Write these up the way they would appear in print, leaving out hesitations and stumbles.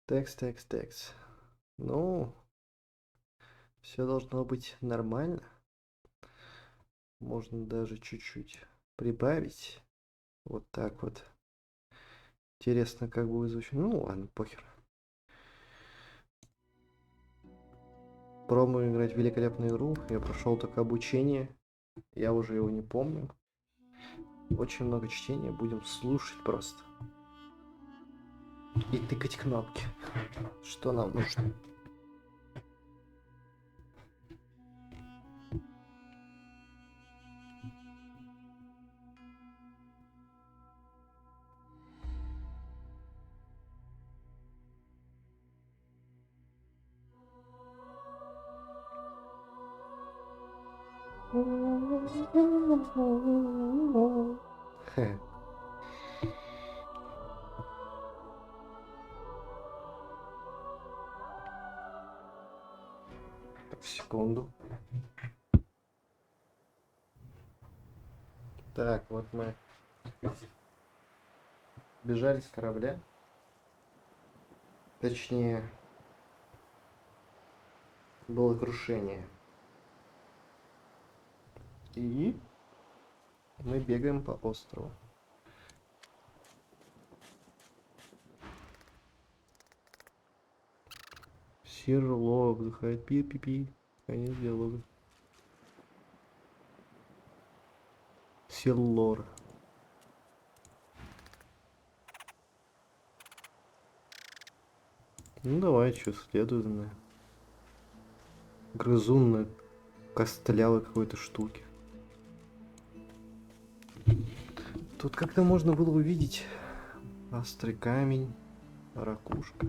Текст. Ну, все должно быть нормально. Можно даже чуть-чуть прибавить. Вот так вот. Интересно, как будет звучать. Ну ладно, похер. Пробую играть в великолепную игру. Я прошел только обучение. Я уже его не помню. Очень много чтения. Будем слушать просто. И тыкать кнопки. Что нам нужно? Хе. Секунду. Так, вот мы бежали с корабля. Точнее, было крушение. И мы бегаем по острову. Сирлок вздыхает. Пи-пи-пи. Конец диалога. Сирлор. Ну давай, что следует на грызун на костлявой какой-то штуке. Тут как-то можно было увидеть острый камень, ракушка.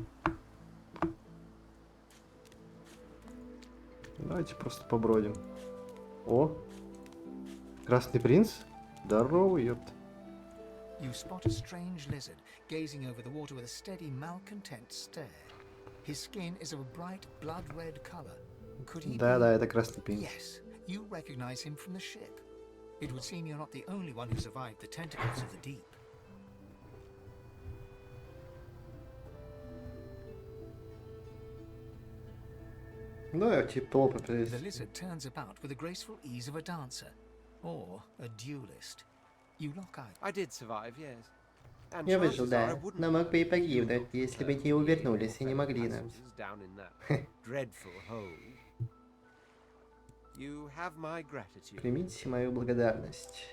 Давайте просто побродим. О! Красный принц? Здорово, ёпт. You spot a strange lizard gazing over the water with a steady, malcontent stare. His skin is of a bright, blood-red color. Could he Да, be... это Красный принц. Yes, you recognize him from the ship. It would seem you're not the only one who survived the tentacles of the deep. Ну, я типа опыт. The lizard turns about with the graceful ease of a dancer, or a duelist. You lock eyes. I did survive, yes. And Я выжил, chances are I да. wouldn't Но мог бы и have if you погибнуть, looked если at бы не me увернулись or и не fellow могли нам. passengers down in that dreadful hole. You have my gratitude. Примите мою благодарность.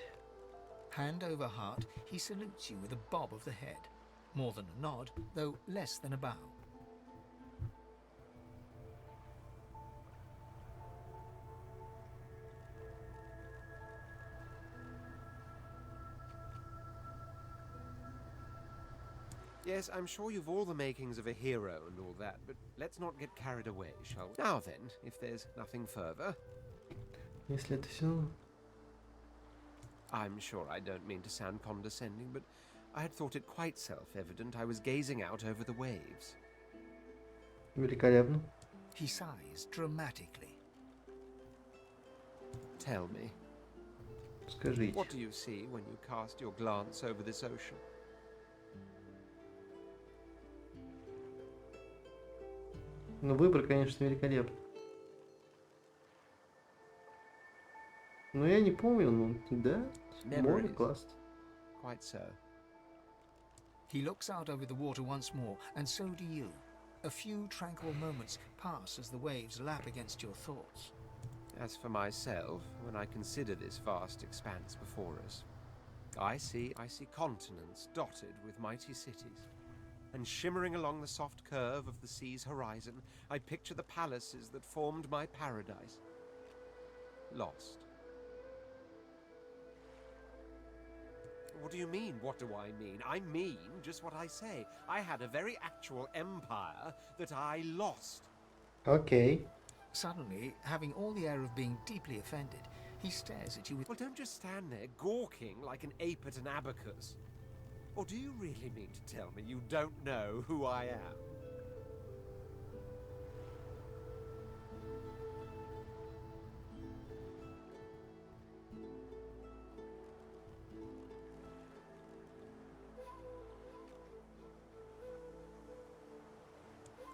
Hand over heart, he salutes you with a bob of the head. More than a nod, though less than a bow. Yes, I'm sure you've all the makings of a hero and all that, but let's not get carried away, shall we? Now then, if there's nothing further. Если это все... I'm sure I don't mean to sound condescending, but I had thought it quite self-evident I was gazing out over the waves. Великолепно. He sighs dramatically. Tell me, Скажите. what do you see when you cast your glance over this ocean? Ну, выбор, конечно, великолепный. Но я не помню, ну, да, море классно. Quite so. He looks out over the water once more, and so do you. A few tranquil moments pass as the waves lap against your thoughts. As for myself, when I consider this vast expanse before us, I see continents dotted with mighty cities. And shimmering along the soft curve of the sea's horizon, I picture the palaces that formed my paradise. Lost. What do you mean, what do I mean? I mean just what I say. I had a very actual empire that I lost. Окей. Suddenly, having all the air of being deeply offended, he stares at you with... Well, don't just stand there gawking like an ape at an abacus. Or do you really mean to tell me you don't know who I am?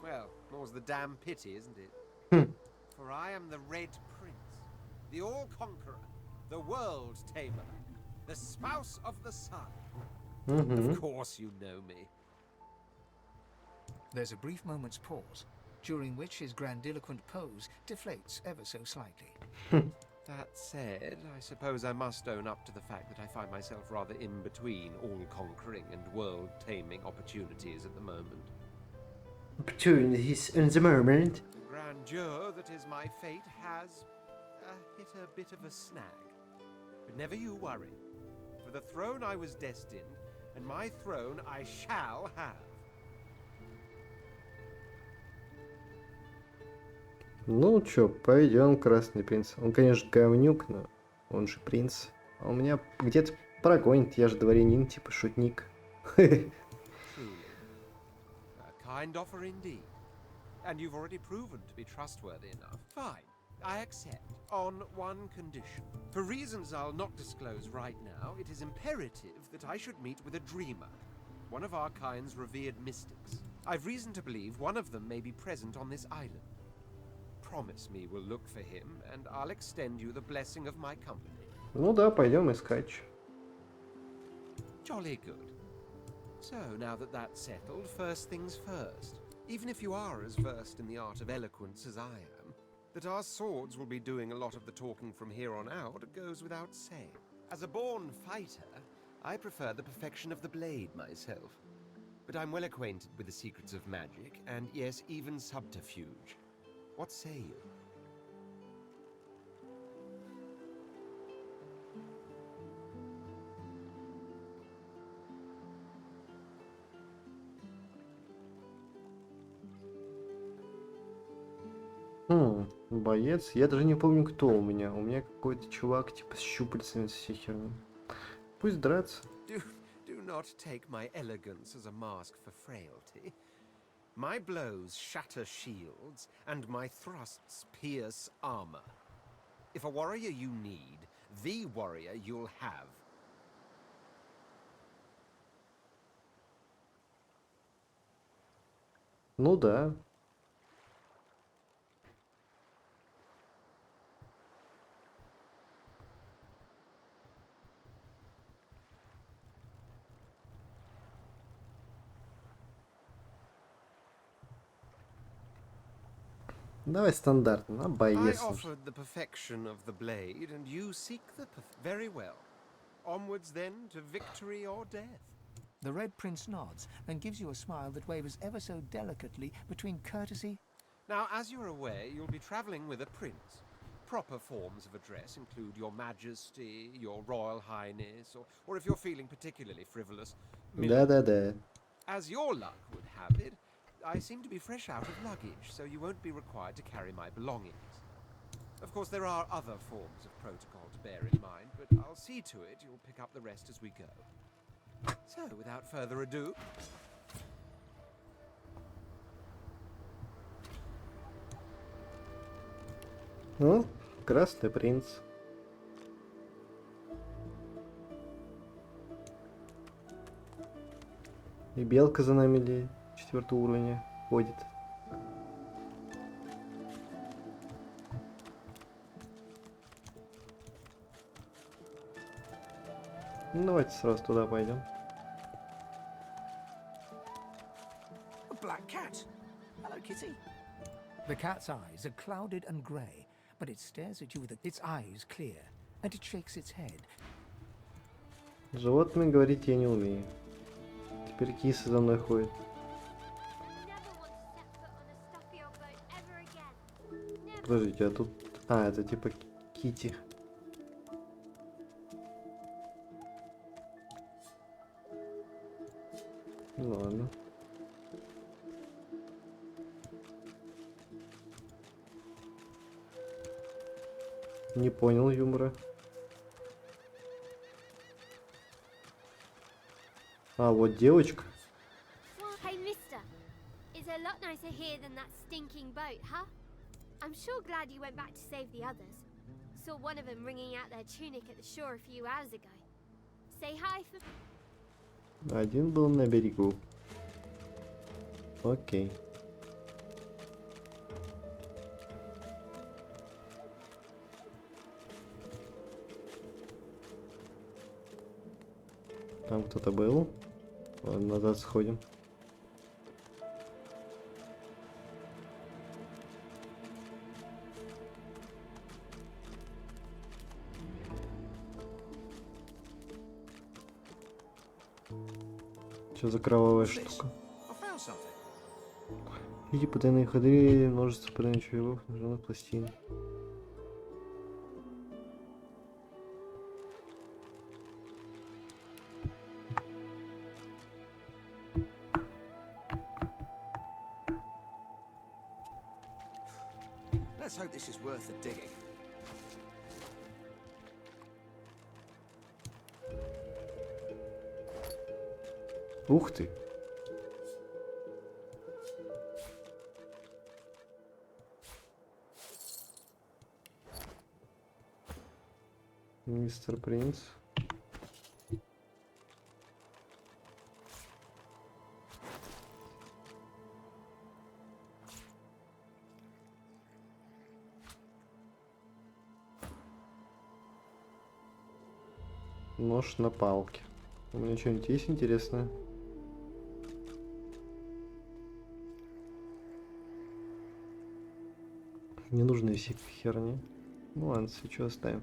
Well, more's the damn pity, isn't it? For I am the Red Prince, the All-Conqueror, the World Tamer, the Spouse of the Sun. Of course you know me. There's a brief moment's pause, during which his grandiloquent pose deflates ever so slightly. That said, I suppose I must own up to the fact that I find myself rather in between all-conquering and world-taming opportunities at the moment. Opportunities in the moment. The grandeur that is my fate has hit a bit of a snag. But never you worry. For the throne I was destined, and my throne I shall have. Ну чё, пойдем, Красный Принц. Он, конечно, говнюк, но он же принц. А у меня где-то прогонит, я же дворянин, типа шутник. Truly. A kind offer indeed. And you've already proven to be trustworthy enough. Fine, I accept. On one condition. For reasons I'll not disclose right now, it is imperative that I should meet with a dreamer. One of our kind's revered mystics. I've reason to believe one of them may be present on this island. Promise me we'll look for him, and I'll extend you the blessing of my company. Ну да, пойдем искать. Jolly good. So, now that that's settled, first things first. Even if you are as versed in the art of eloquence as I am, that our swords will be doing a lot of the talking from here on out goes without saying. As a born fighter, I prefer the perfection of the blade myself. But I'm well acquainted with the secrets of magic, and yes, even subterfuge. What say you? Боец. Я даже не помню, кто у меня. У меня какой-то чувак, типа, с щупальцами, с всей херней. Пусть драться. Do not take my elegance as a mask for frailty. My blows shatter shields, and my thrusts pierce armor. If a warrior you need, the warrior you'll have. Ну да. Давай стандартно, I боец. offered the perfection of the blade, and you seek the very well. Onwards then to victory or death. The Red Prince nods and gives you a smile that wavers ever so delicately between courtesy. Now, as you're aware, you'll be traveling with a prince. Proper forms of address include Your Majesty, Your Royal Highness, or if you're feeling particularly frivolous, Да-да-да. As your luck would have it, I seem to be fresh out of luggage, so you won't be required to carry my belongings. Of course, there are other forms of protocol to bear in mind, but I'll see to it you'll pick up the rest as we go. So, without further ado... Ну, Красный Принц. И белка за нами 4-го уровня ходит. Ну, давайте сразу туда пойдем. A black cat. Hello, kitty. The cat's eyes are clouded and grey, but it stares at you with its eyes clear, and it shakes its head. Животными говорить я не умею. Теперь киса за мной ходит. Подождите, а тут... А, это типа Кити. Ну ладно. Не понял юмора. А, вот девочка. Hey, mister. It's a lot nicer here than that stinking boat, huh? I'm sure glad you went back to save the others. Saw one of them wringing out their tunic at the shore a few hours ago. Say hi for... Один был на берегу. Окей. Там кто-то был. Ладно, назад сходим. Что за кровавая What's this? штука? I found something. Видите потайные ходы, множество потайных червяков, нажимных пластин. Let's hope this is worth the digging. Ух ты! Мистер Принц. Нож на палке. У меня что-нибудь есть интересное? Не нужны все херни. Ну ладно, свечу оставим.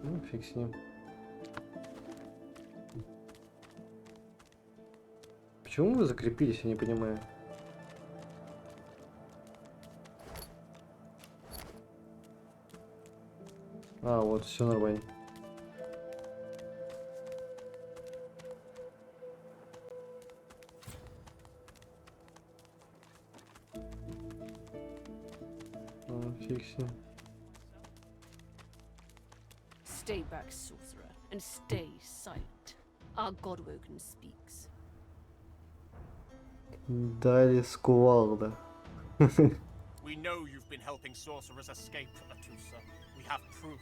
Ну, фиг с ним. Почему вы закрепились, я не понимаю. А, вот, все нормально. Фиг с ним. Stay back, sorcerer, and stay silent. Our Godwoken speaks. Дали скувалда. We know you've been helping sorcerers escape, Atusa. We have proof.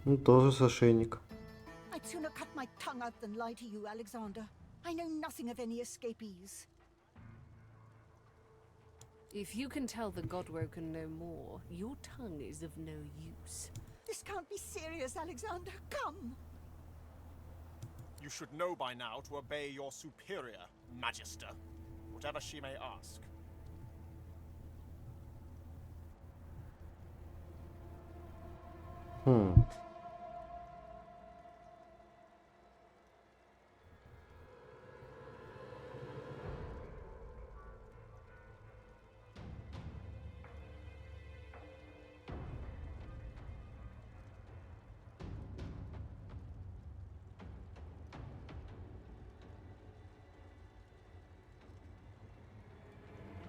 Ну, тоже с ошейник. I'd sooner cut my tongue out than lie to you, Alexander. I know nothing of any escapees. If you can tell the Godwoken no more, your tongue is of no use. This can't be serious, Alexander. Come! You should know by now to obey your superior, Magister, whatever she may ask.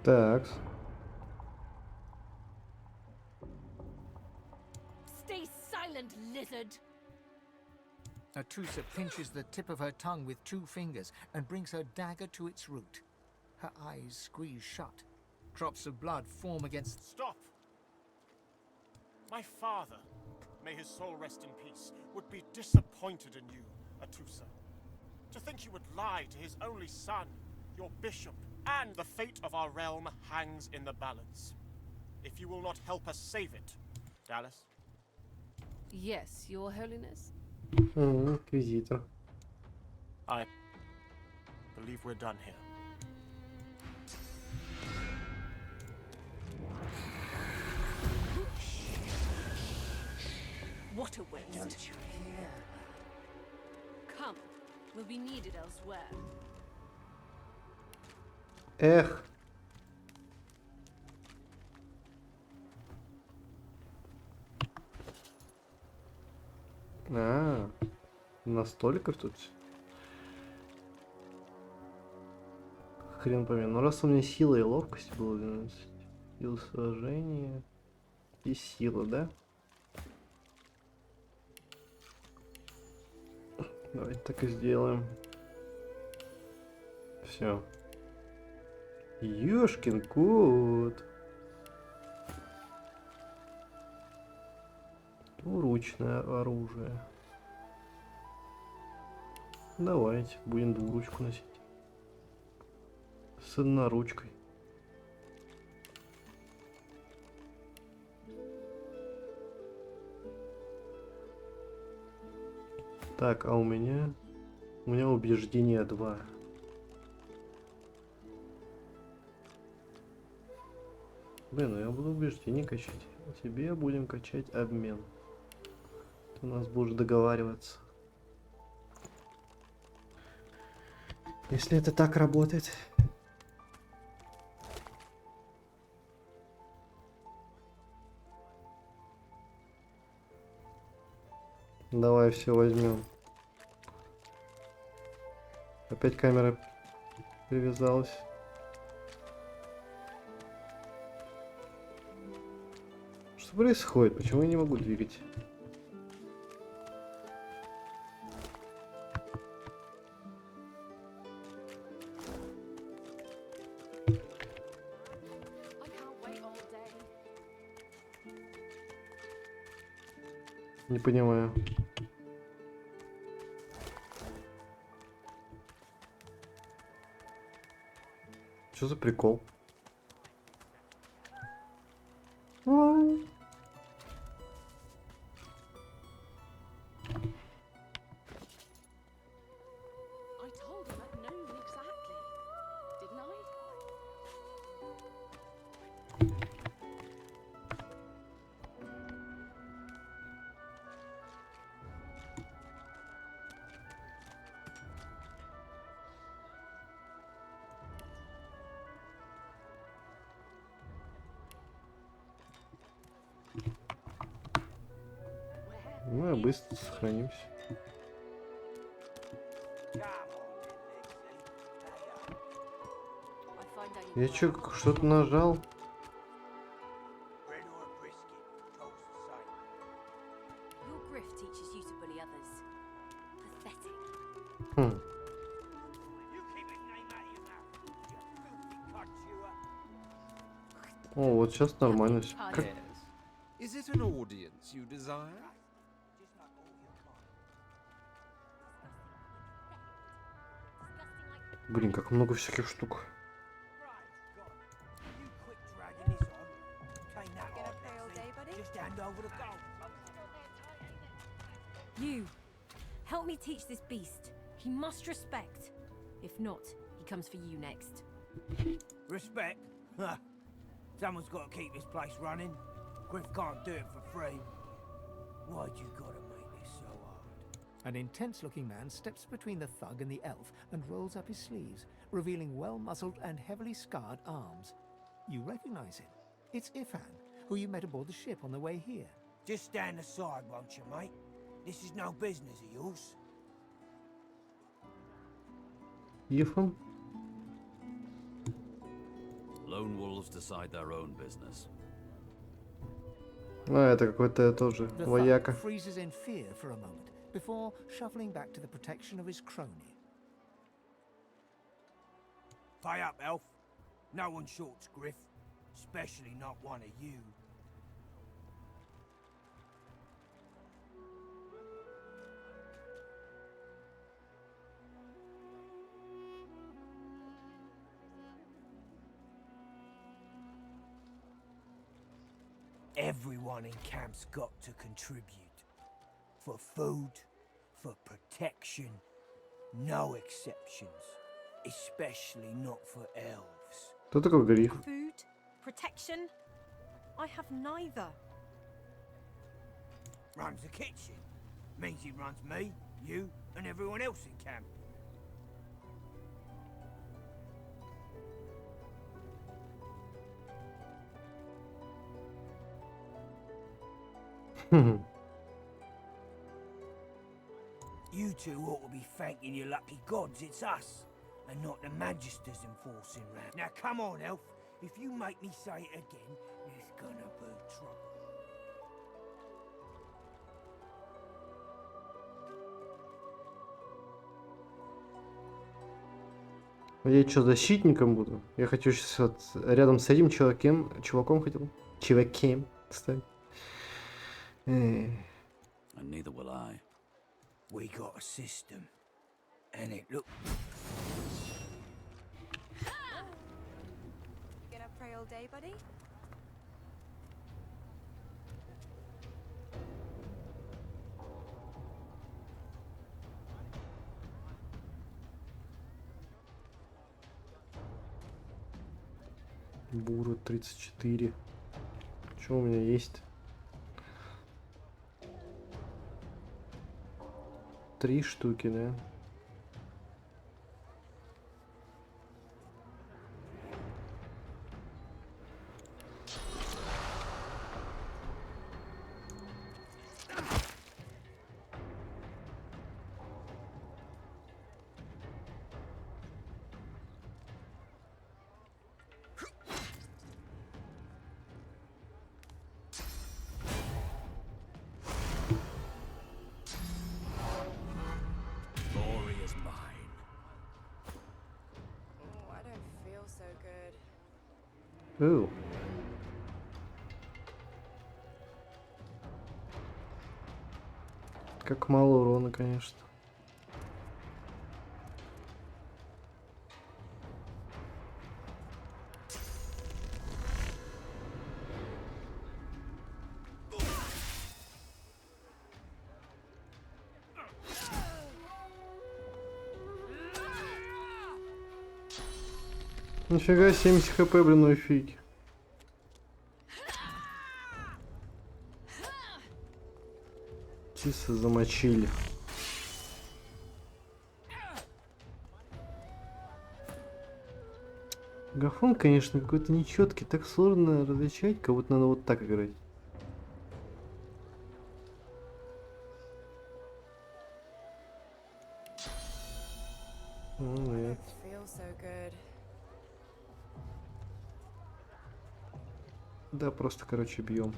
Так. Stay silent, lizard! Atusa pinches the tip of her tongue with 2 fingers and brings her dagger to its root. Her eyes squeeze shut. Drops of blood form against... Stop! My father, may his soul rest in peace, would be disappointed in you, Atusa. To think you would lie to his only son, your bishop, and the fate of our realm hangs in the balance. If you will not help us save it, Dallas? Yes, your holiness? Инквизитор. I believe we're done here. What a waste. Come, we'll be needed elsewhere. Эх. Настолько тут. Хрен пойми. Ну раз у меня сила и ловкость было 12. Сила сражения и сила, да? Давайте так и сделаем. Все. Ёшкин кот. Двуручное оружие. Давайте, будем двуручку носить. С одноручкой. Так, а у меня убеждение 2. Блин, ну я буду убеждение качать. А тебе будем качать обмен. Ты у нас будешь договариваться. Если это так работает. Давай все возьмем. Опять камера привязалась. Что происходит? Почему я не могу двигать? I can't wait all day. Не понимаю. Что за прикол? I told him I'd known exactly. Didn't I? Мы быстро сохранимся. I find I Я чё, что-то нажал? Your grift teaches you to bully others. Pathetic. Хм. О, вот сейчас нормально все. Как... Yes. Is it an audience you desire? Блин, как много всяких штук. You, help me teach this beast. He must respect. If not, he comes for you next. Respect? Huh. Someone's got to keep this place running. Griff can't do it for free. Why'd you gotta make this so hard? An intense-looking man steps between the thug and the elf and rolls up his sleeves, revealing well-muscled and heavily scarred arms. You recognize him. It's Ifan, who you met aboard the ship on the way here. Just stand aside, won't you, mate? This is no business of yours. Ефан? Lone wolves decide their own business. А, это какой-то тоже The вояка. thug freezes in fear for a moment before shuffling back to the protection of his crony. Pay up, elf. No one shorts Griff. Especially not one of you. Everyone in camp's got to contribute. For food, for protection, no exceptions. Especially not for elves. Кто такой гриф? Food? Protection? I have neither. Runs the kitchen. Means he runs me, you, and everyone else in camp. You two ought to be thanking your lucky gods it's us, and not the Magisters enforcing round. Now come on, elf. If you make me say it again, there's gonna be trouble. Я что, защитником буду? Я хочу сейчас вот рядом с этим чуваком хотел. Чувакем, кстати. And neither will I. We got a system, and it look. Gonna pray all day, buddy? Буру 34. Что у меня есть? 3 штуки, да? Glory is mine. Oh, I don't feel so good. Оу. Как мало урона, конечно. Нифига, 70 хп, блин, ну и фиг. Чисто замочили. Гафон, конечно, какой-то нечеткий, так сложно различать, как будто надо вот так играть. Ну, нет. Feel so good. Да, просто, короче, бьем.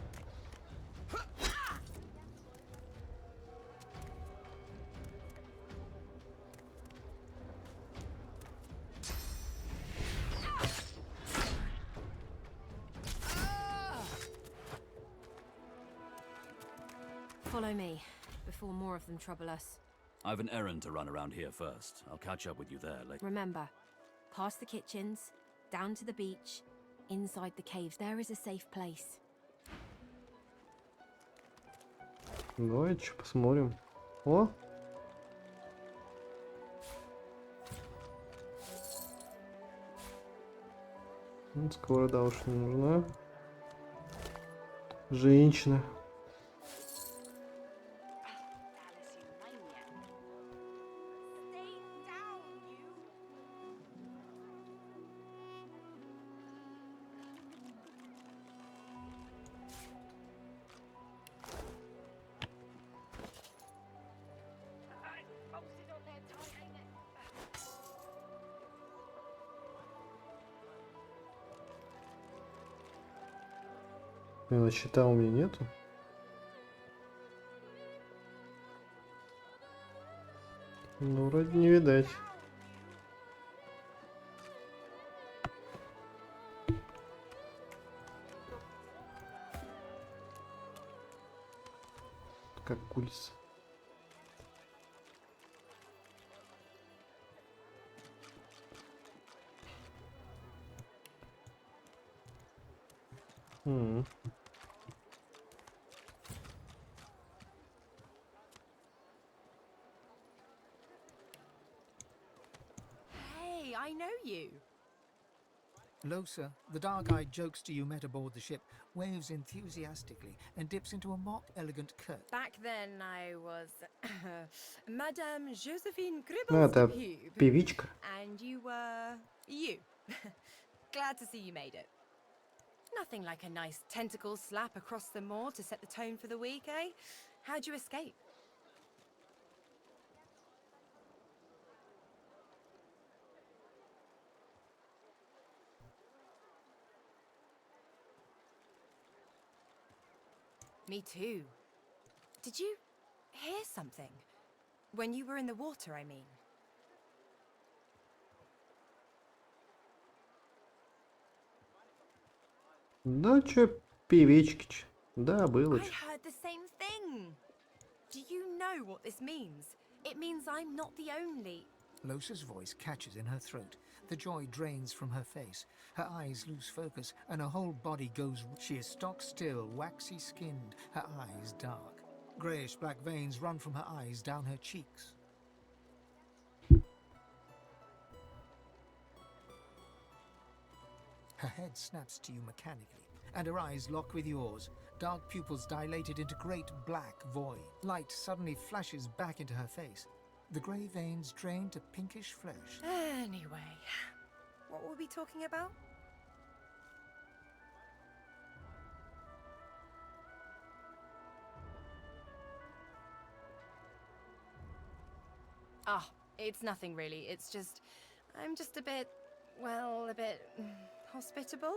Follow me, before more of them trouble us. I've an errand to run around here first. I'll catch up with you there later. Remember, past the kitchens, down to the beach, inside the caves. There is a safe place. Давайте посмотрим. О! Сковорода уж не нужна. Женщина. Блин, а щита у меня нету. Ну, вроде не видать. Как курица. Hey, I know you. Losa, the dark-eyed jokester you met aboard the ship, waves enthusiastically and dips into a mock elegant curtsy. Back then I was Madame Josephine Ну, это Gribbles певичка. and you were you. Glad to see you made it. Nothing like a nice tentacle slap across the moor to set the tone for the week, eh? How'd you escape? Me too. Did you hear something? When you were in the water, I mean. Да, чё, певички. Да, было. I heard the same thing. know what this means. It means I'm not the only. Losa's voice catches in her throat. The joy drains from her face. Her eyes lose focus, and her whole body goes... She is stock still, waxy skinned, her eyes dark. Greyish black veins run from her eyes down her cheeks. Her head snaps to you mechanically, and her eyes lock with yours. Dark pupils dilated into great black void. Light suddenly flashes back into her face. The grey veins drain to pinkish flesh. Anyway, what were we talking about? Ah, it's nothing really. It's just... I'm just a bit... well, a bit... hospitable?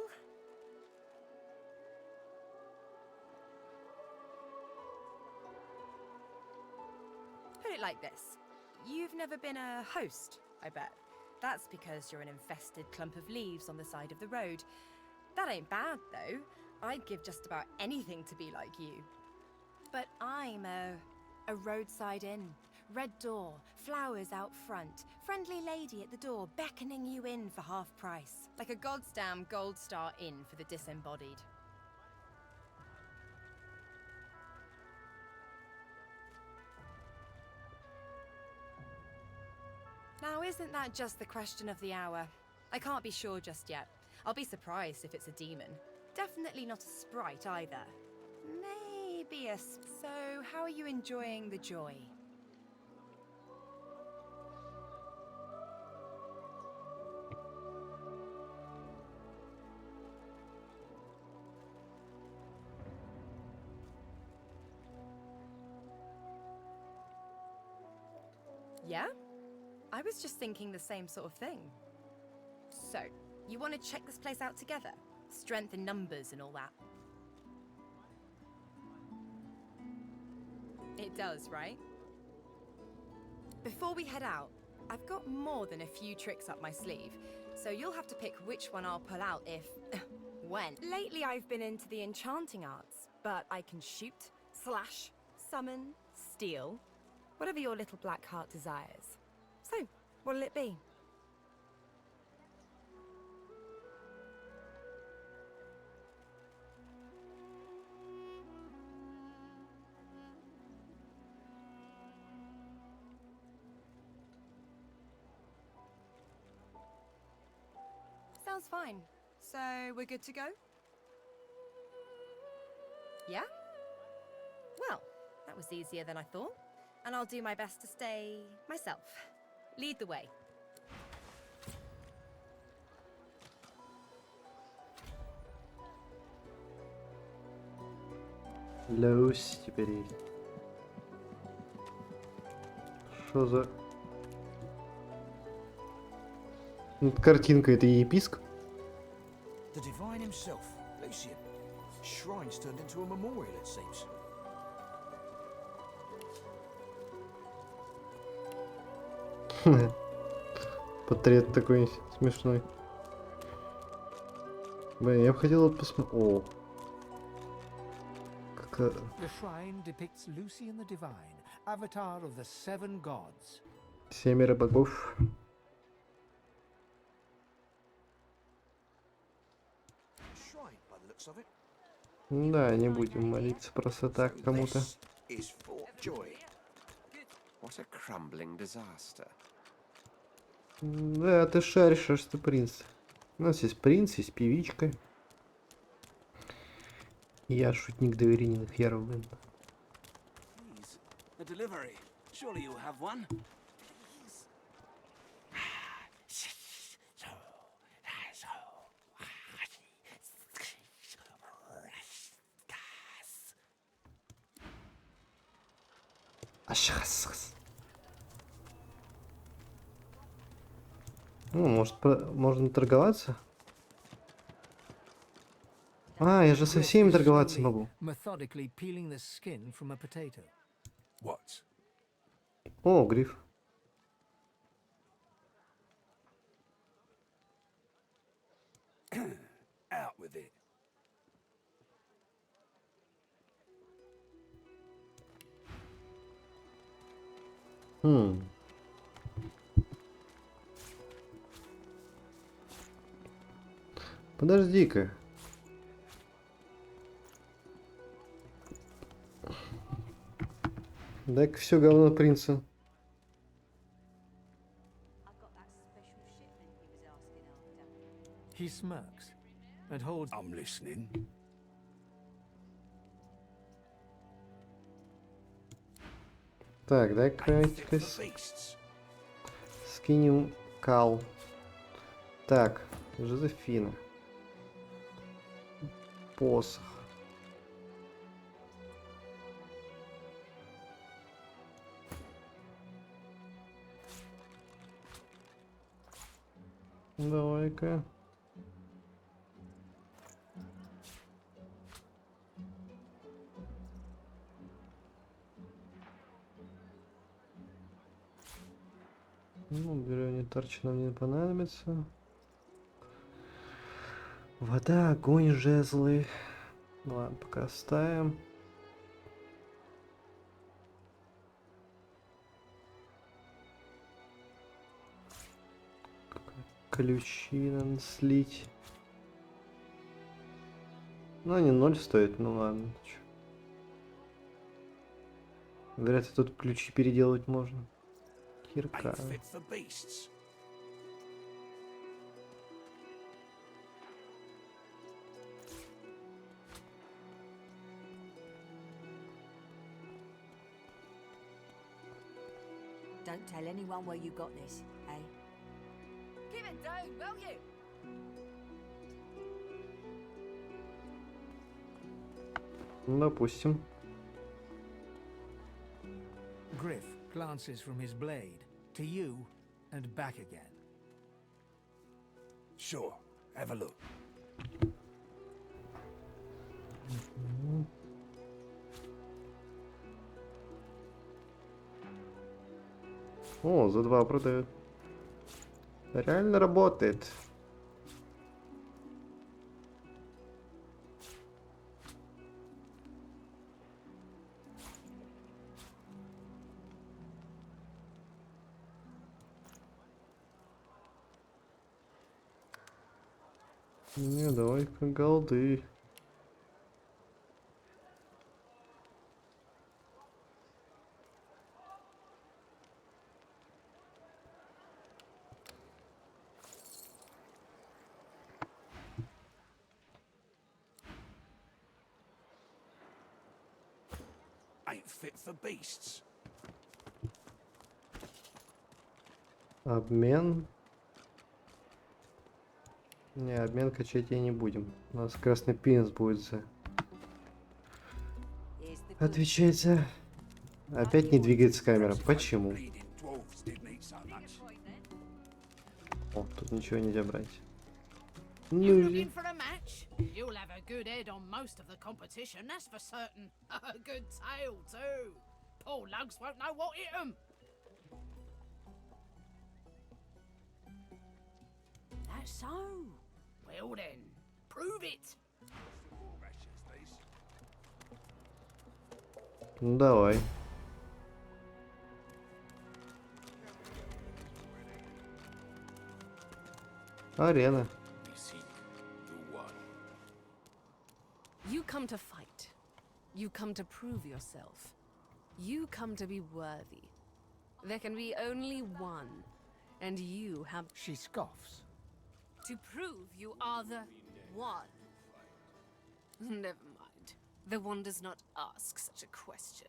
Put it like this. You've never been a host, I bet. That's because you're an infested clump of leaves on the side of the road. That ain't bad, though. I'd give just about anything to be like you. But I'm a roadside inn. Red door, flowers out front, friendly lady at the door beckoning you in for half price. Like a goddamn gold star inn for the disembodied. Now, isn't that just the question of the hour? I can't be sure just yet. I'll be surprised if it's a demon. Definitely not a sprite either. Maybe a... So, how are you enjoying the joy? Yeah? I was just thinking the same sort of thing. So, you want to check this place out together? Strength in numbers and all that. It does, right? Before we head out, I've got more than a few tricks up my sleeve, so you'll have to pick which one I'll pull out if... when. Lately I've been into the enchanting arts, but I can shoot, slash, summon, steal, whatever your little black heart desires. So, what'll it be? Sounds fine. So, we're good to go? Yeah? Well, that was easier than I thought. And I'll do my best to stay myself. Lead the way. Люсь теперь есть. Что за... Картинка, это епископ? The divine himself, Lucian. Shrine's turned into a memorial, it seems. Портрет такой смешной. Блин, я бы хотел посмотреть. О. The shrine depicts Lucian the Divine, avatar of the 7 gods. 7 богов. Shrine, by the looks of it. Да, не будем молиться просто так кому-то. Is for joy. What a crumbling disaster. Да, ты шаришь, что ты принц. У нас есть принц, есть певичка. Я шутник доверенных Яровлин. Please, a delivery. Surely you have one. Ашхас. Ну, может, можно торговаться? А, я же со всеми торговаться могу. Methodically peeling the skin from a potato. What? О, гриф. Out with it. Хм. Подожди-ка. Дай-ка все говно принца. He smirks and holds. I'm listening. Так, дай-ка Ain't fit этика for beasts. скинем кал. Так, Жозефина. Посох. Давай-ка. Ну, берем тарчи нам не понадобится. Вода, огонь, жезлы. Ладно, пока оставим. Ключи надо слить. Ну, они 0 стоят, ну ладно. Чё. Вряд ли тут ключи переделывать можно. Кирка. Ain't fit for beasts. Don't tell anyone where you got this, eh? Keep it down, will you? Ну, допустим. Griff glances from his blade to you and back again. Sure, have a look. О, за 2 продают. Реально работает. Не, давай-ка голды. Ain't fit for beasts. Обмен. Не, обмен качать я не будем. У нас красный пинс будет за... Here's the goods. Отвечать за... Опять не двигается камера. Почему? Bleeding dwarves didn't eat so much. О, тут ничего нельзя брать. You Ньюзи. looking for a match? You'll have a good head on most of the competition, that's for certain. A good tail, too. Poor lugs won't know what hit 'em. That's so. Well then, prove it. Rations, these. Ну давай. Арена. We seek the one. You come to fight. You come to prove yourself. You come to be worthy. There can be only one, and you have She scoffs. to prove you are the one. Never mind. The one does not ask such a question.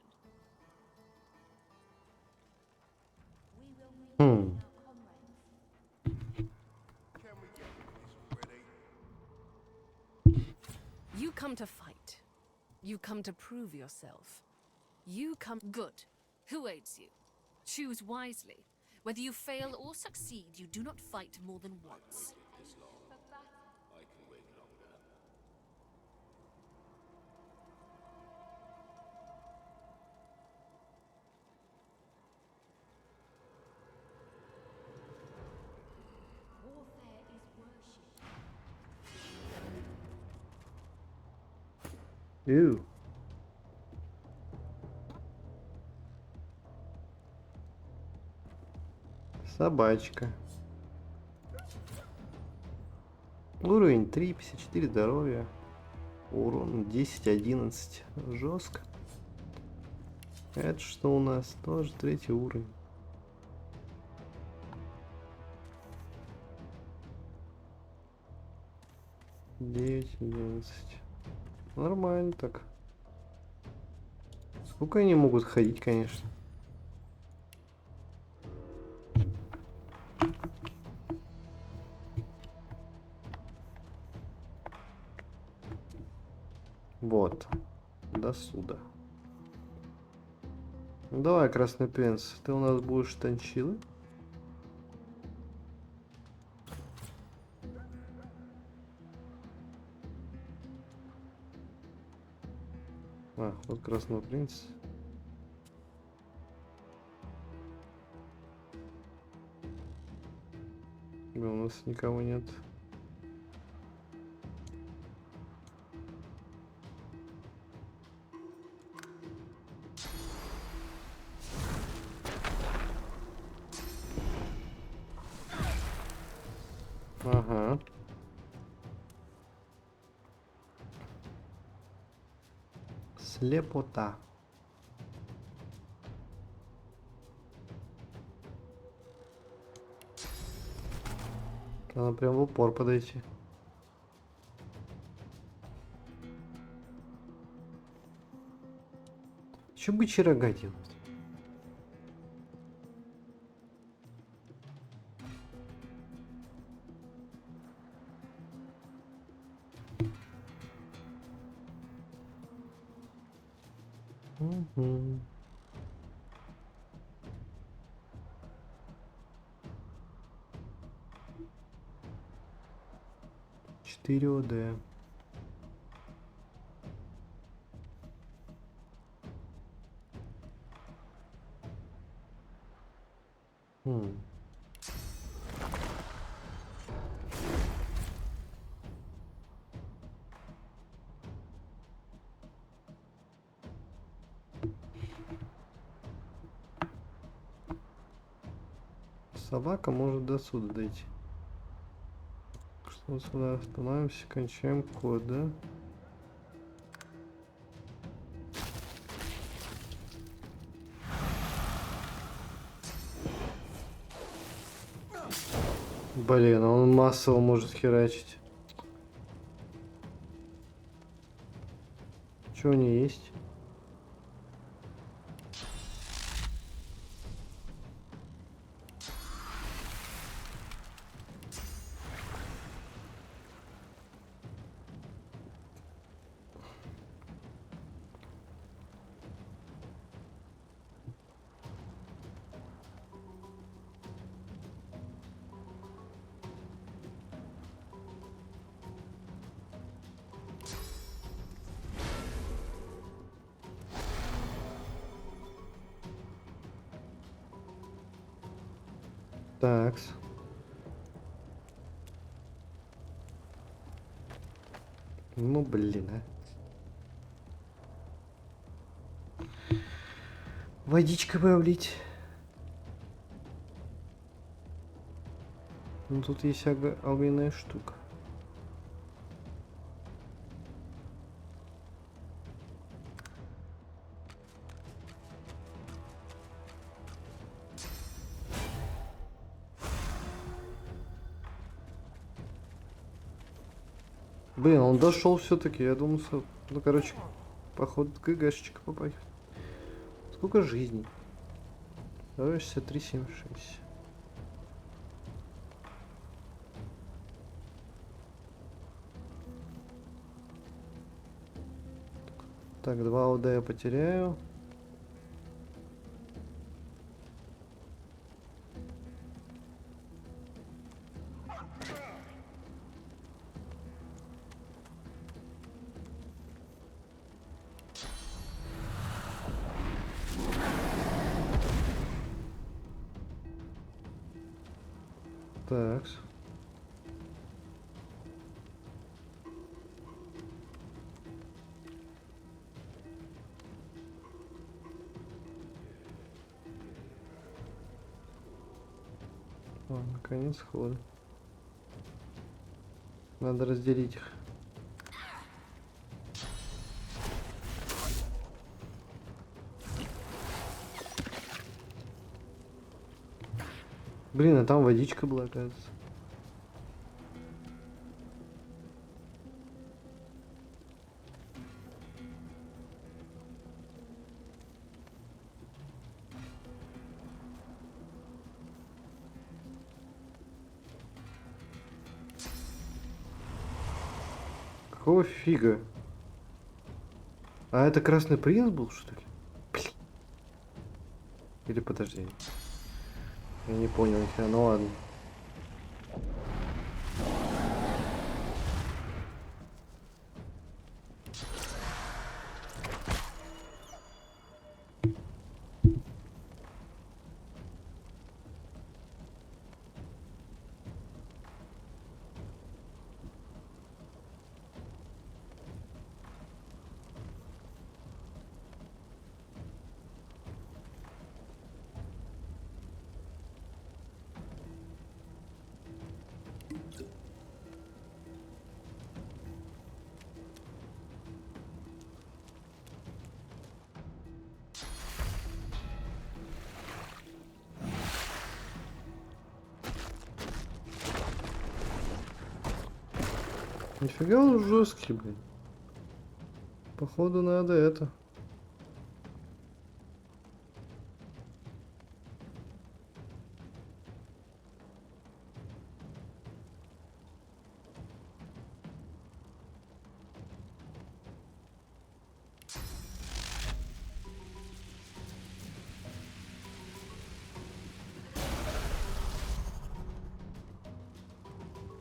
Хм. You come to fight. You come to prove yourself. You come good. Who aids you? Choose wisely. Whether you fail or succeed, you do not fight more than once. Собачка. Уровень 3, 54 здоровья. Урон 10-11. Жестко. Это что у нас? Тоже 3-й уровень. Девять, 11. Нормально так. Сколько они могут ходить, конечно. Вот. До суда. Ну, давай, Красный Принц, ты у нас будешь танчилы. А, вот Красный Принц. Да, у нас никого нет. Ага. Слепота. Надо прям в упор подойти. Че бычьи рога делают? Угу. Четыре ОД. Собака может до суда дойти. Что сюда остановимся, кончаем код, да? Блин, он массово может херачить. Что у нее есть? Такс. Ну блин, а. Водичкой бы облить. Ну тут есть огненная штука. Блин, он дошел все-таки. Я думал, что... Ну, короче, походу ГГшечка попасть. Сколько жизней? Давай 63, 76. Так, 2 ОД я потеряю. Так. О, наконец хода. Надо разделить их. Блин, а там водичка была, оказывается. Какого фига? А это Красный Принц был, что ли? Блин. Или подожди. Я не понял нифига, ну ладно. Нифига он жесткий, блин. Походу надо это.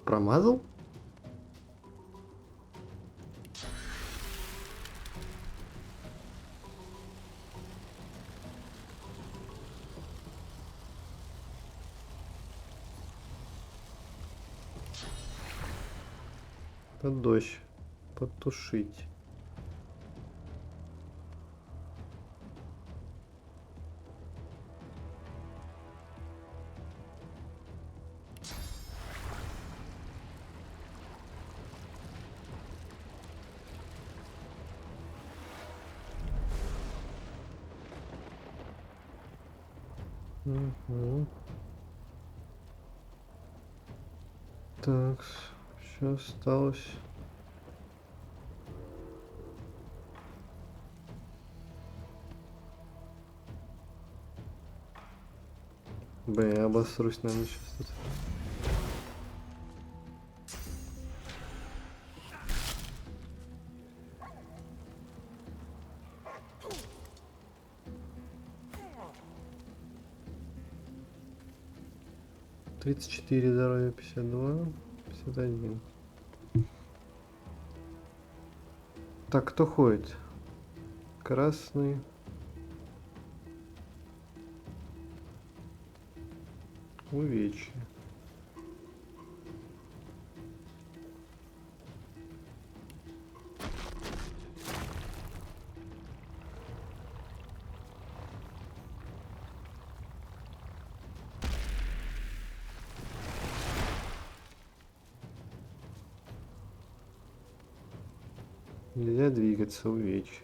Промазал? Под дождь. Потушить. Угу. Так, что осталось? Блин, я обосрусь, наверное, сейчас тут. Тридцать 34 здоровья, 52, 51. Так, кто ходит? Красный. Увечье. Нельзя двигаться, увечье.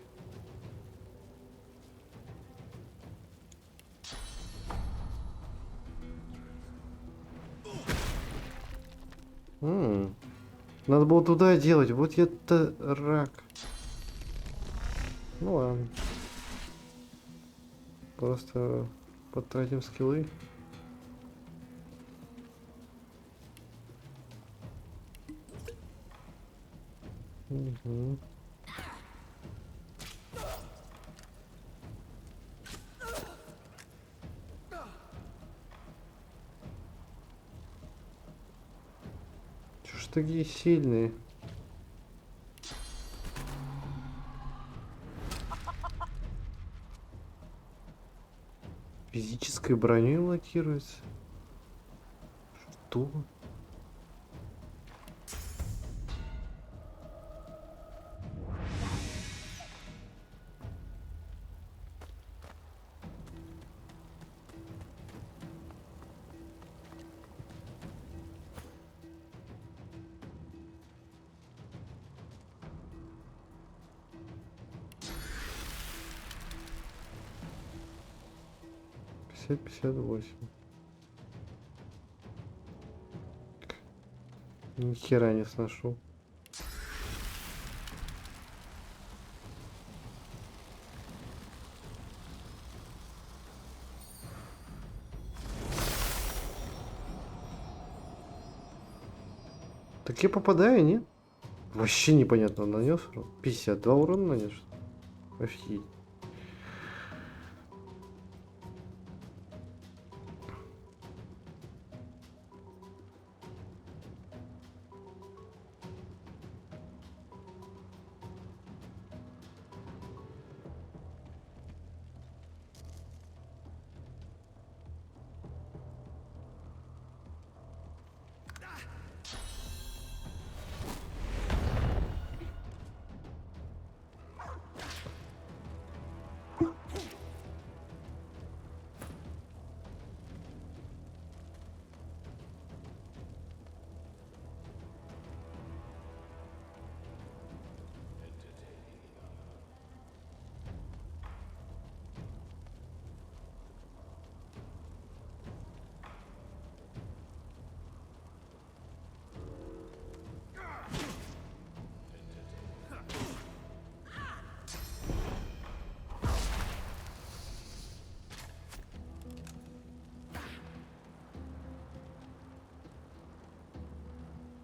Надо было туда делать, вот я-то рак. Ну ладно. Просто потратим скиллы. Угу. Чё ж такие сильные? Физической броней блокируется? Что? 50-58. Ни хера не сношу. Так я попадаю, нет? Вообще непонятно, нанес урон. 52 урона нанес. Офигеть.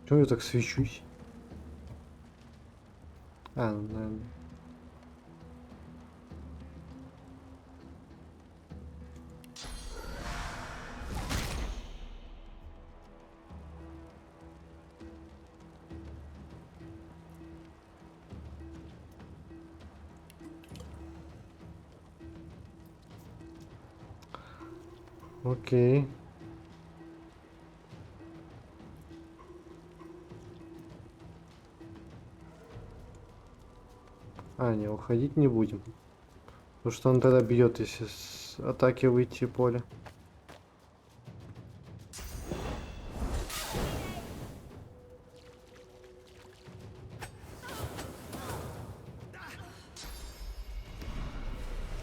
Чего я так свечусь? А, ну, наверное. Окей. А, не, уходить не будем. Потому что он тогда бьет, если с атаки выйти в поле.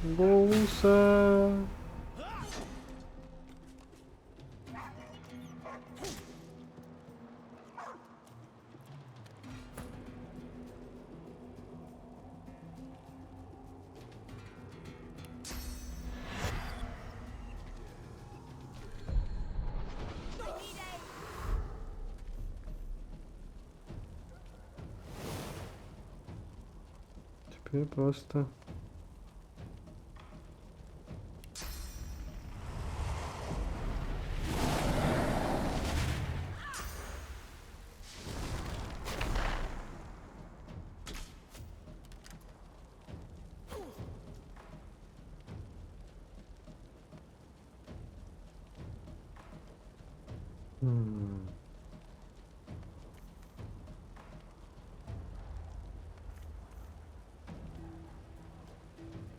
Буса. Теперь просто...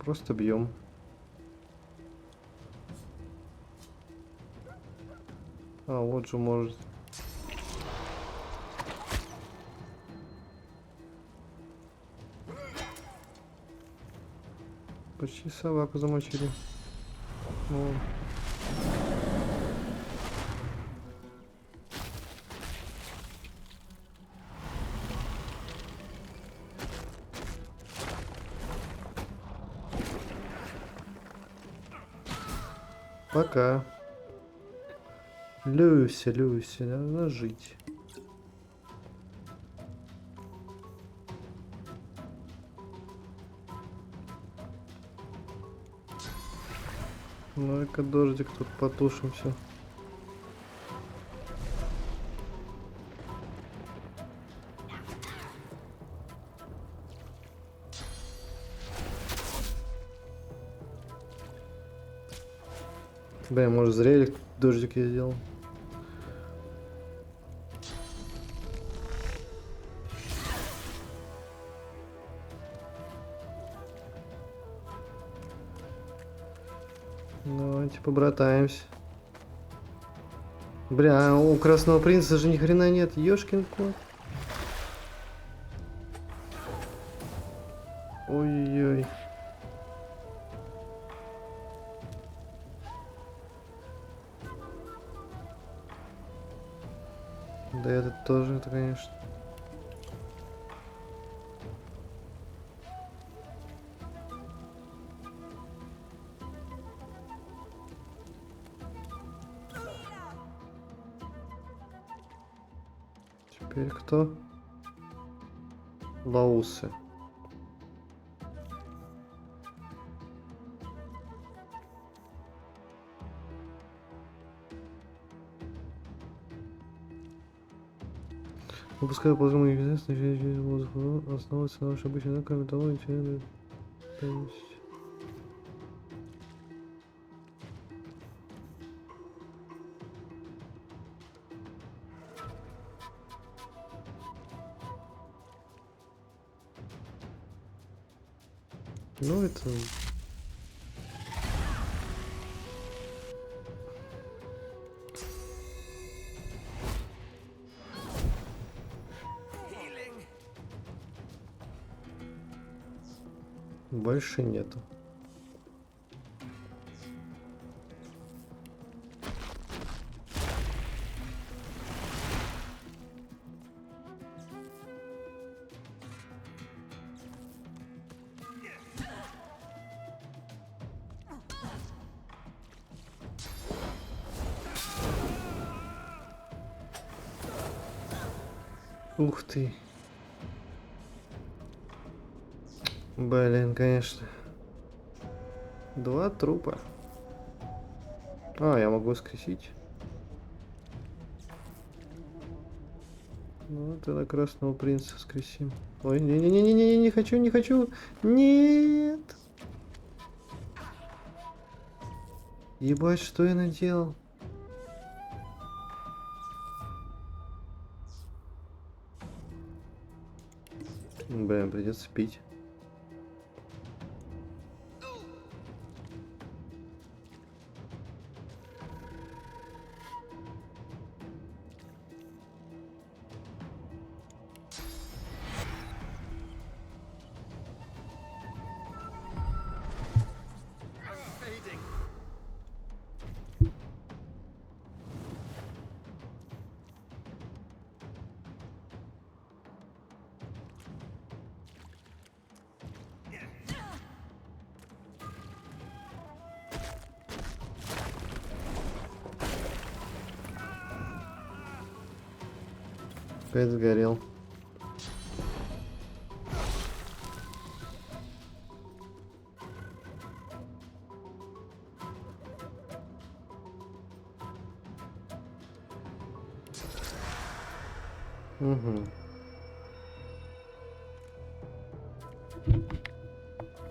Просто бьем. А, вот же может. Почти собаку замочили. О. Пока. Люся, Люся, надо жить. Ну-ка, дождик, тут потушим все. Бля, может зря дождик я сделал. Давайте побратаемся. Бля, у Красного Принца же ни хрена нет, ёшкин кот. Ой-ой-ой. Да это тоже, это, конечно. Теперь кто? Лаусы. Выпуская плазму известно, через воздух основывается на нашей обычной, кроме того, интересно. Ну это... Больше нету. Ух ты. Блин, конечно. 2 трупа. А, я могу воскресить. Ну, тогда красного принца воскресим. Ой, не-не-не-не-не, не хочу, не хочу. Нет. Ебать, что я наделал? Блин, придется пить. Опять сгорел. Угу.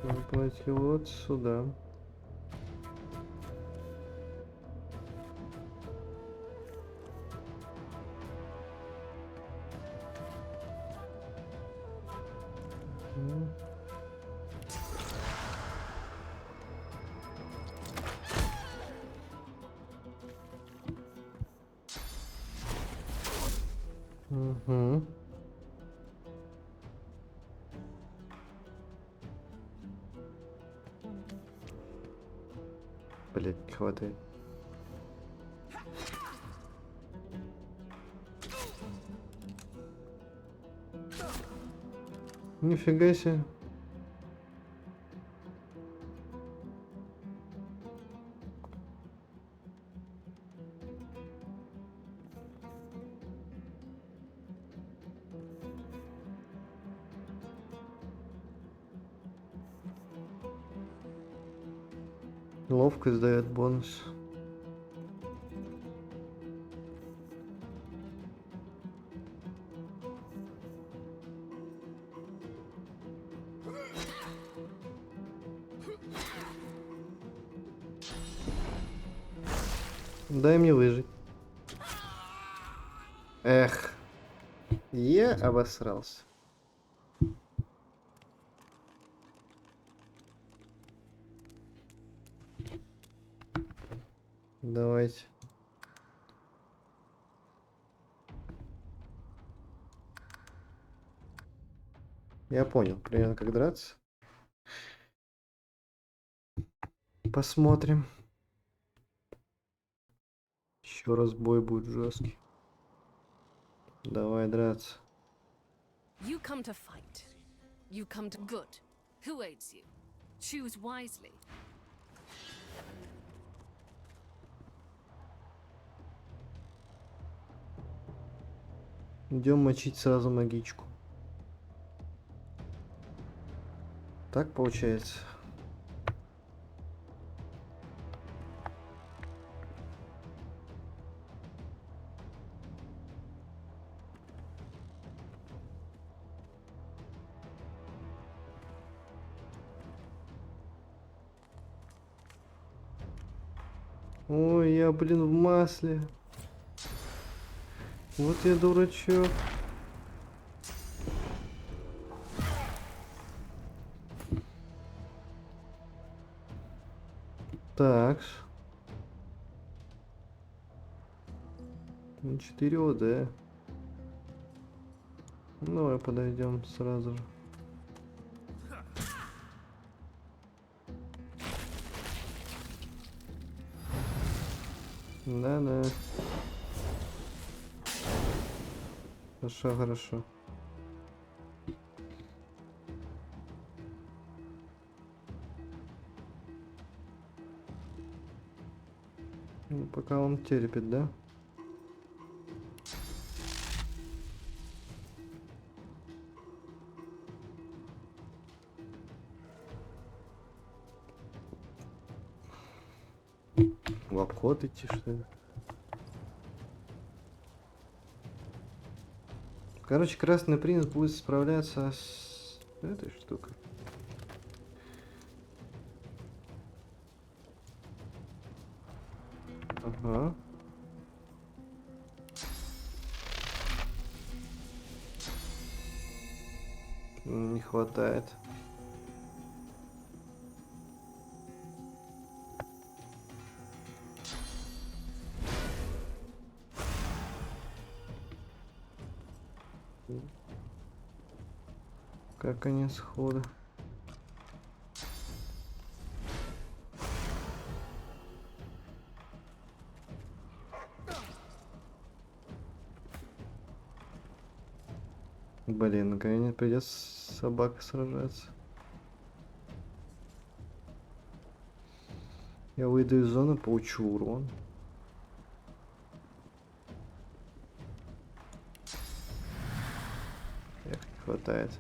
Надо пойти вот сюда. Угу. Блять, не хватает. Нифига себе. Ловкость дает бонус. Дай мне выжить. Эх, я обосрался. Давайте. Я понял, примерно как драться. Посмотрим. Еще раз бой будет жесткий. Давай драться. You come to fight. You come to good. Who aids you? Choose wisely. Идем мочить сразу магичку. Так получается. Ой, я, блин, в масле. Вот я дурачок. Так. 4 ОД. Давай подойдем сразу же. Да-да. Хорошо, хорошо. Ну, пока он терпит, да? В обход идти, что ли? Короче, Красный Принц будет справляться с этой штукой. Ага. Не хватает. Как конец хода. Блин, наконец придется с собакой сражаться. Я выйду из зоны, получу урон. Эх, не хватает.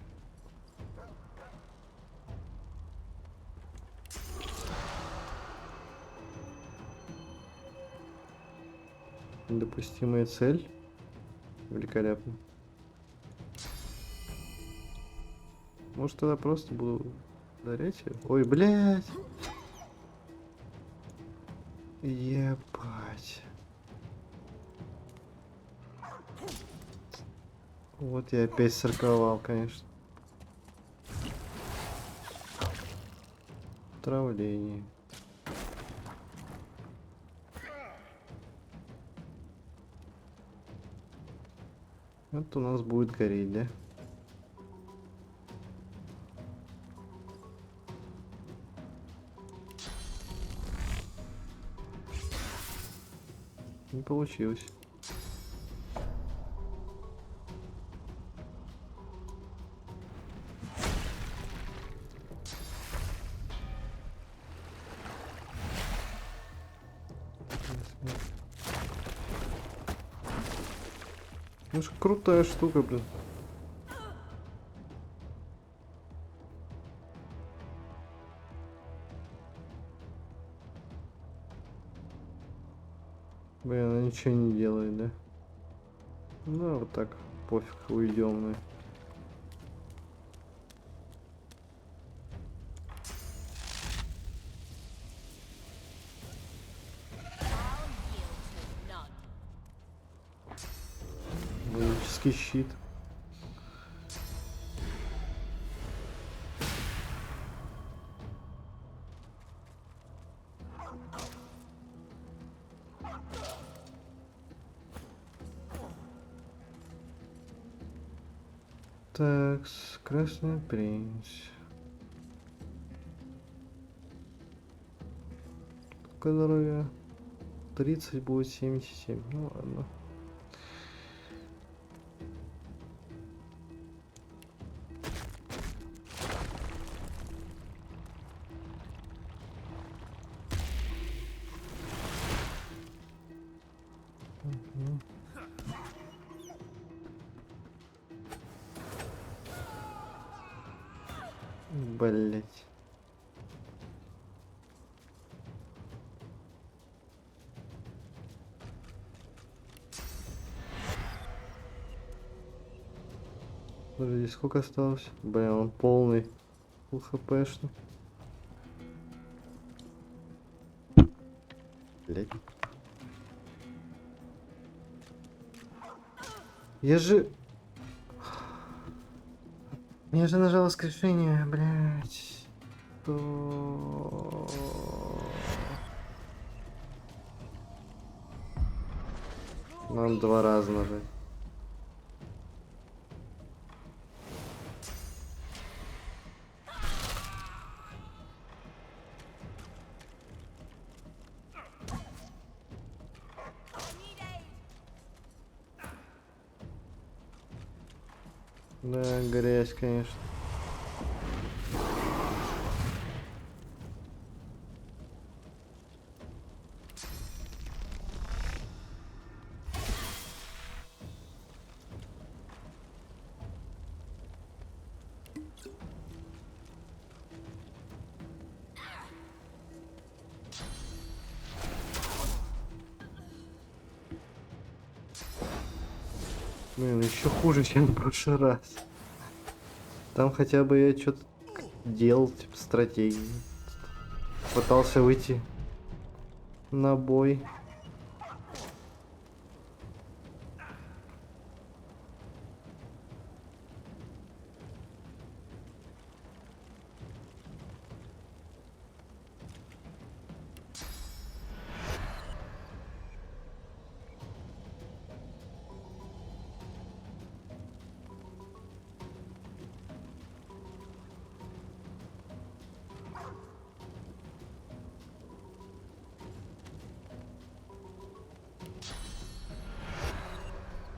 Допустимая цель. Великолепно. Может, тогда просто буду ударять её? Ой, блядь! Ебать. Вот я опять сорковал, конечно. Отравление. Это у нас будет гореть, да? Не получилось. Ну ж крутая штука, блин. Блин, она ничего не делает, да? Ну, вот так, пофиг, уйдем, да. Магический щит. Так, Красный Принц. Здоровье. 30 будет 77. Ну ладно. Блять. Подожди, сколько осталось? Блин, он полный. Фул хпшный. Блять. Я же нажал воскрешение, блять. Нам 2 раза нажать. Да, грязь, конечно. Блин, еще хуже, чем в прошлый раз. Там хотя бы я что-то делал, типа стратегии. Пытался выйти на бой.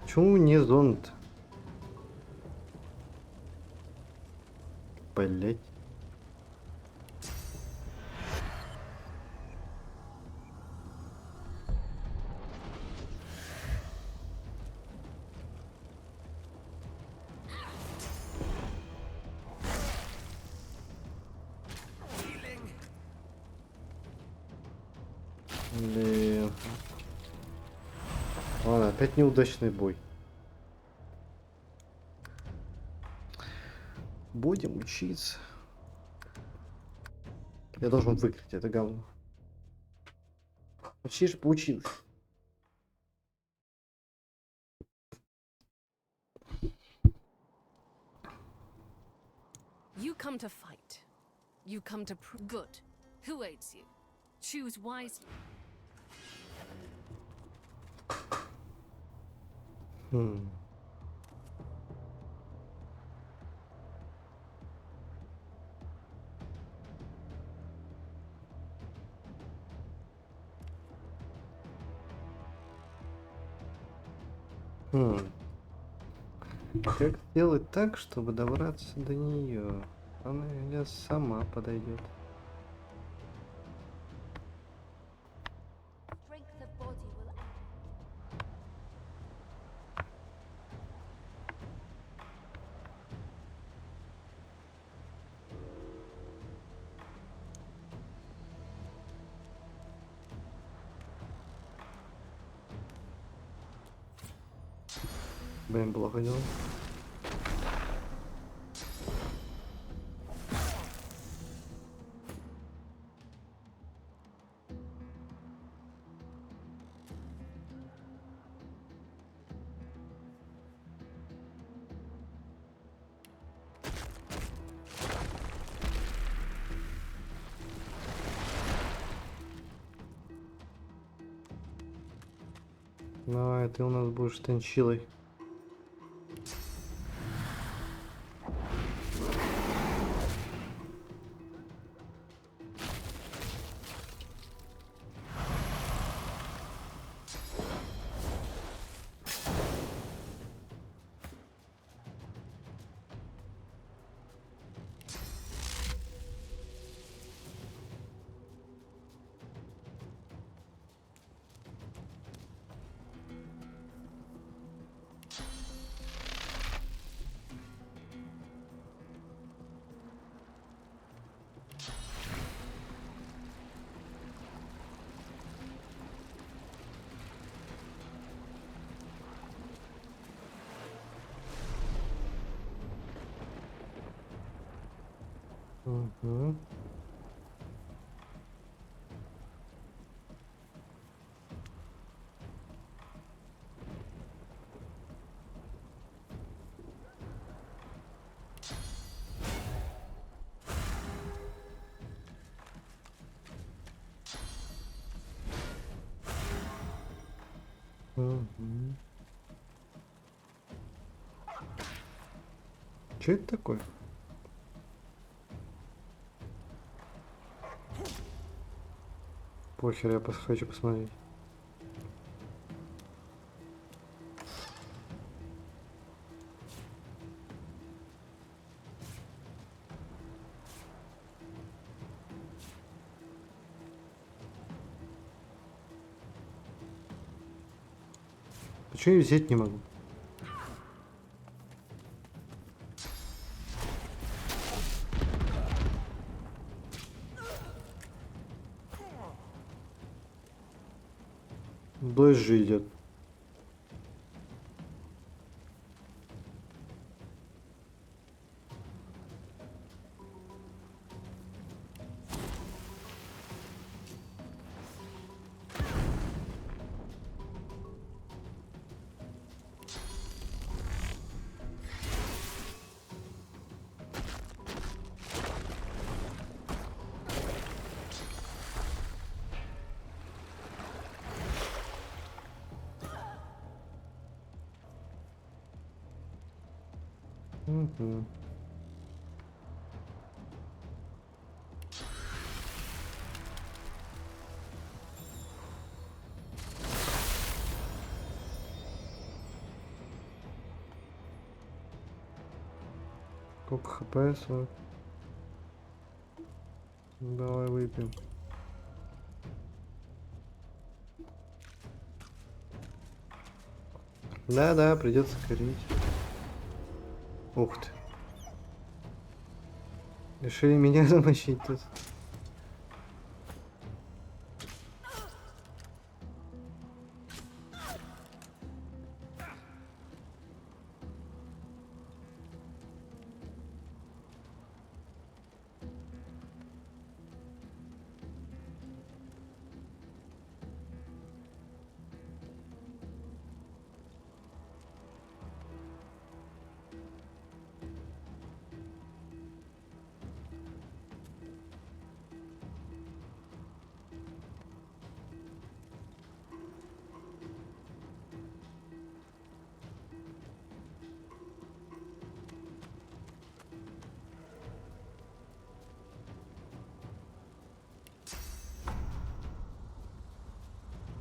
Почему не зонт? Блять. Блин. Ладно, опять неудачный бой. Будем учиться. Я должен выиграть это говно. Почти же получилось. You come to fight. You come to good. Who aids you? Choose wisely. Как сделать так, чтобы добраться до нее? Она сама подойдет. Strength of body will Блин, плохо дело. Давай, ты у нас будешь тенчилой. Угу. Угу. Что это такое? Похер, я хочу посмотреть. Почему я взять не могу? Дождь же идет. Угу. Сколько хп? 40. Давай выпьем. Да, придется корить. Ух ты. Решили меня замочить тут.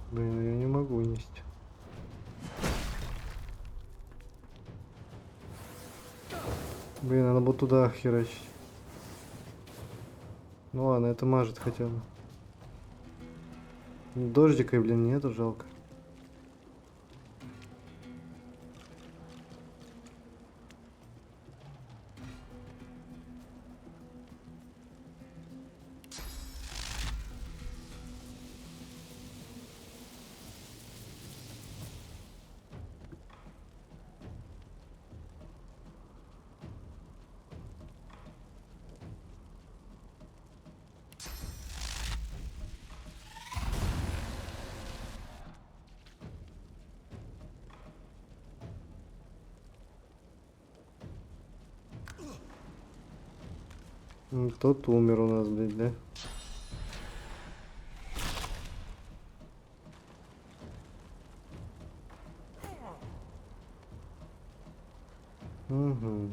Блин, я не могу нести. Блин, надо было туда херачить. Ну ладно, это мажет хотя бы. Дождика, блин, нету, жалко. Кто-то умер у нас, блядь, да? Угу.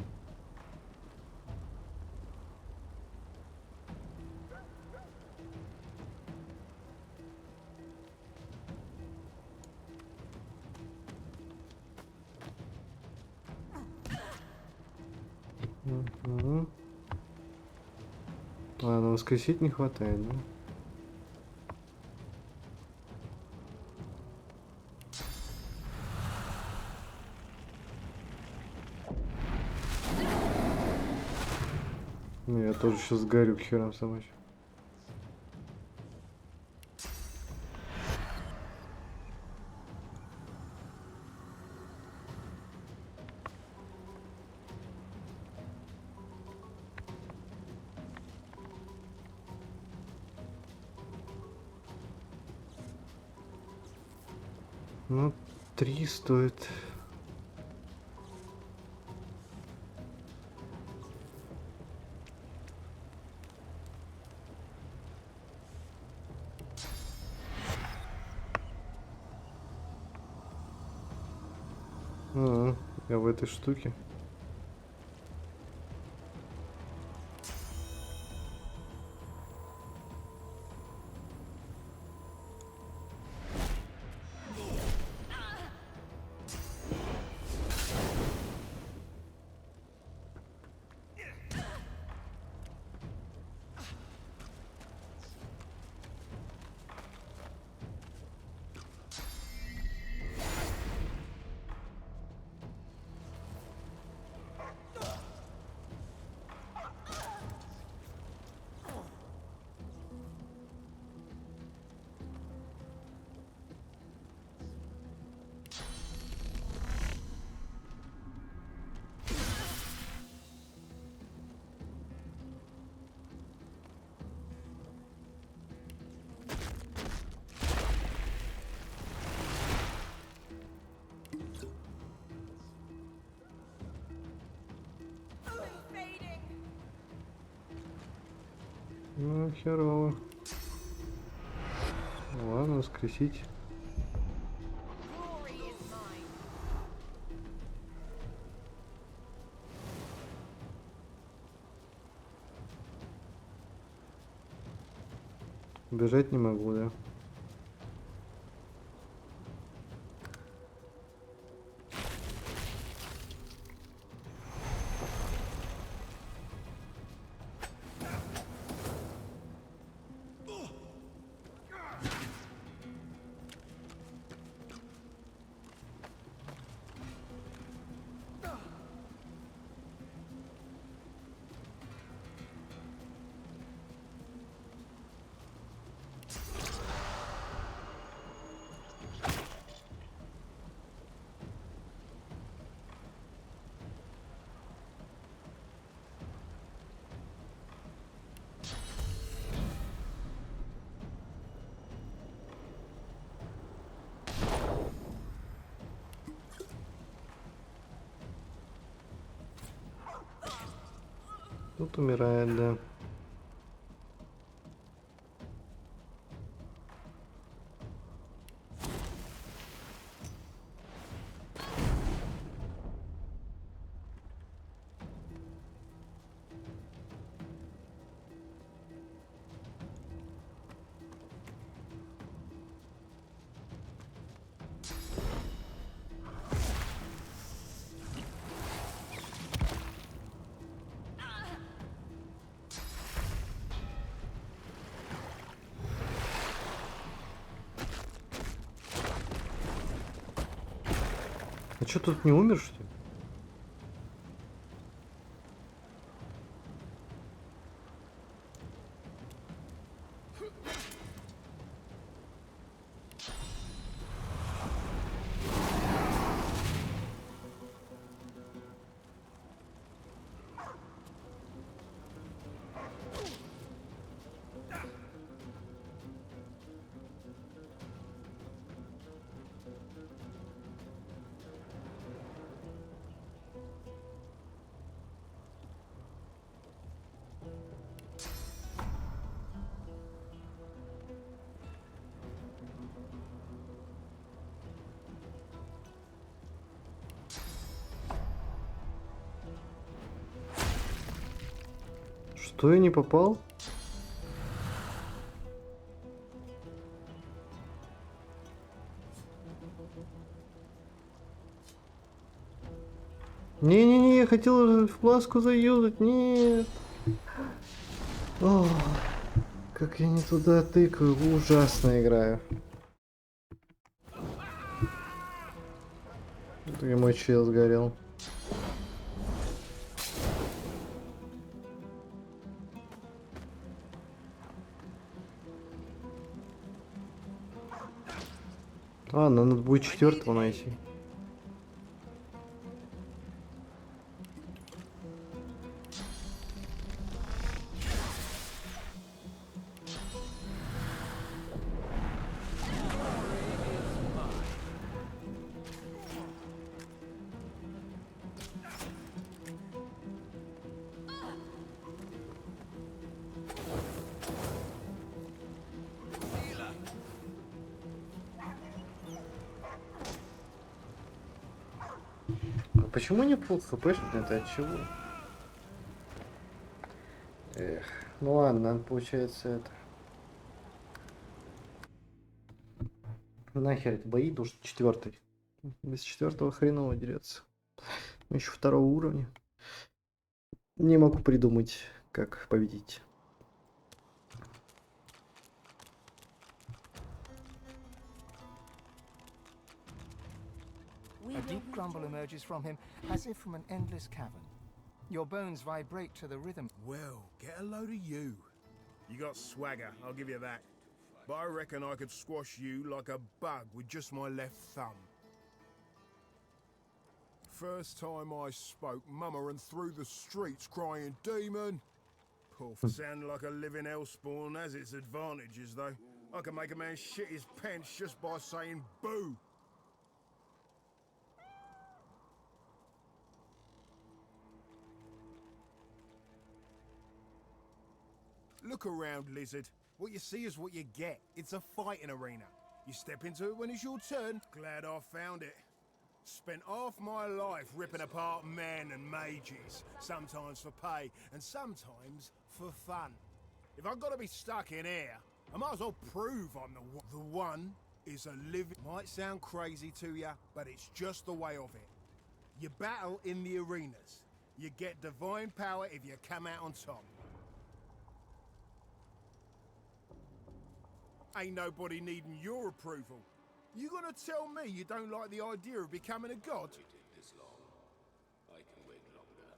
Угу. Ладно, воскресить не хватает, да? Ну, я тоже сейчас сгорю к херам собачьим. Ну, 3 стоит. Я в этой штуке. Ну, херово. Ладно, воскресить. Бежать не могу, да? Тут умирает, да. А чё, тут не умер, что ли? Что, я не попал? Не-не-не, я хотел фласку заюзать, нет. О, как я не туда тыкаю, ужасно играю. И мой чел сгорел. А, надо будет 4-го найти. почему не full хпшный? Это от чего? Эх, ну ладно, надо, получается, это... Нахер эти бои, потому что 4-й. Без 4-го хреново дерется. Еще 2-го уровня. Не могу придумать, как победить. A deep grumble emerges from him, as if from an endless cavern. Your bones vibrate to the rhythm. Well, get a load of you. You got swagger, I'll give you that. But I reckon I could squash you like a bug with just my left thumb. First time I spoke, Mama ran through the streets crying, "Demon!" Poor sounded like a living hellspawn, has its advantages though. I can make a man shit his pants just by saying boo. Look around, lizard. What you see is what you get. It's a fighting arena. You step into it when it's your turn. Glad I found it. Spent half my life ripping apart men and mages, sometimes for pay and sometimes for fun. If I've got to be stuck in here, I might as well prove I'm the one is a living... Might sound crazy to you, but it's just the way of it. You battle in the arenas. You get divine power if you come out on top. Ain't nobody needing your approval. You gonna tell me you don't like the idea of becoming a god? This long. I can wait longer.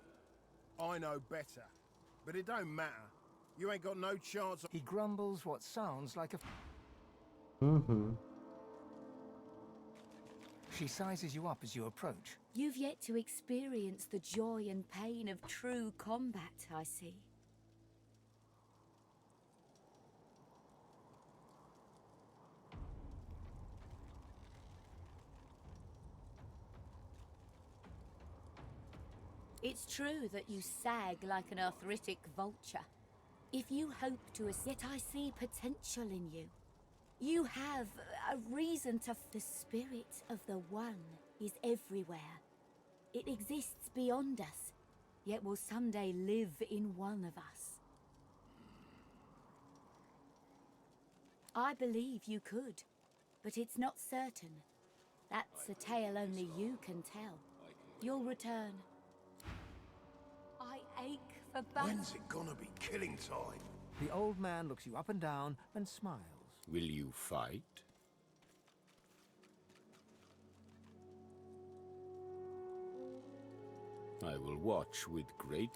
I know better. But it don't matter. You ain't got no chance of... He grumbles what sounds like a... She sizes you up as you approach. You've yet to experience the joy and pain of true combat, I see. It's true that you sag like an arthritic vulture. If you hope to yet I see potential in you. You have a reason to... The spirit of the One is everywhere. It exists beyond us, yet will someday live in one of us. I believe you could, but it's not certain. That's a tale only you can tell. You'll return. I ache for battle. When's it gonna be killing time? The old man looks you up and down and smiles. Will you fight? I will watch with great...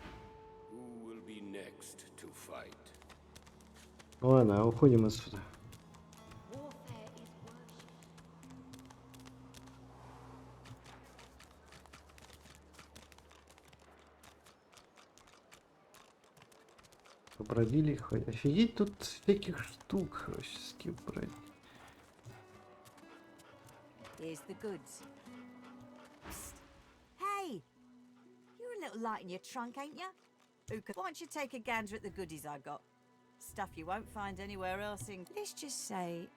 Who will be next to fight? Ладно, уходим отсюда. Побродили, хоть офигеть, тут всяких штук вообще брать. Here's the goods. Psst. Hey! You're a little light in your trunk, ain't you? Why don't you take a gander at the goodies I got? Stuff you won't find anywhere else in... Let's just say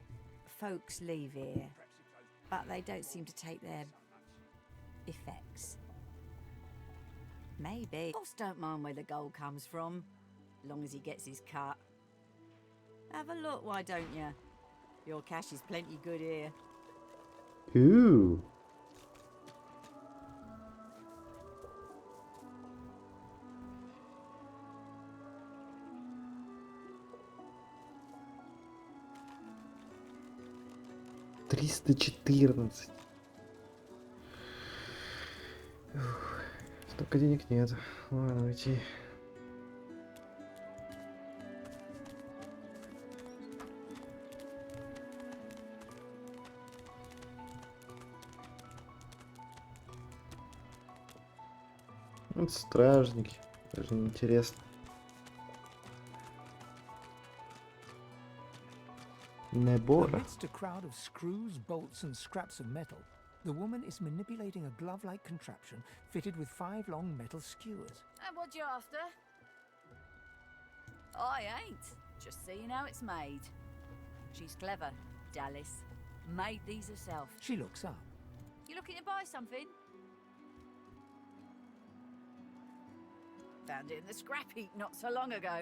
folks leave here, but they don't seem to take their effects. Maybe. Boss don't mind where the gold comes from, long as he gets his cut. Have a look, why don't you? Your cash is plenty good here. Ooh. $314. Столько денег нет. Ладно, уйти. Вот стражники. Даже неинтересно. Набора. Amidst a crowd of screws, bolts, and scraps of metal, the woman is manipulating a glove-like contraption fitted with 5 long metal skewers. And what you after? I ain't. Just seeing how it's made. She's clever, Dallas. Made these herself. She looks up. You looking to buy something? Found it in the scrap heap not so long ago.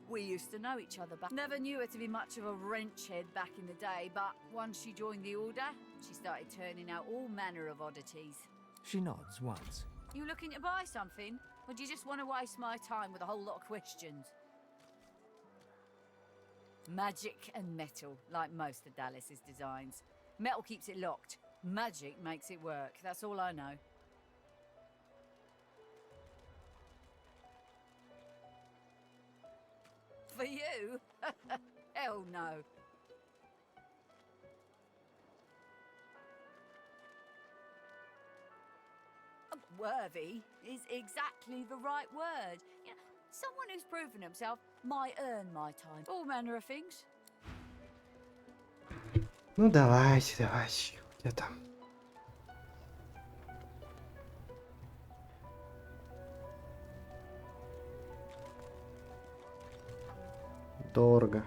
We used to know each other, but never knew her to be much of a wrench head back in the day. But once she joined the Order, she started turning out all manner of oddities. She nods once. You looking to buy something? Or do you just want to waste my time with a whole lot of questions? Magic and metal, like most of Dallas's designs. Metal keeps it locked. Magic makes it work. That's all I know. For you? Hell no. Worthy is exactly the right word. You know, someone who's proven himself might earn my time. All manner of things. Ну давайте. Где там? Дорого.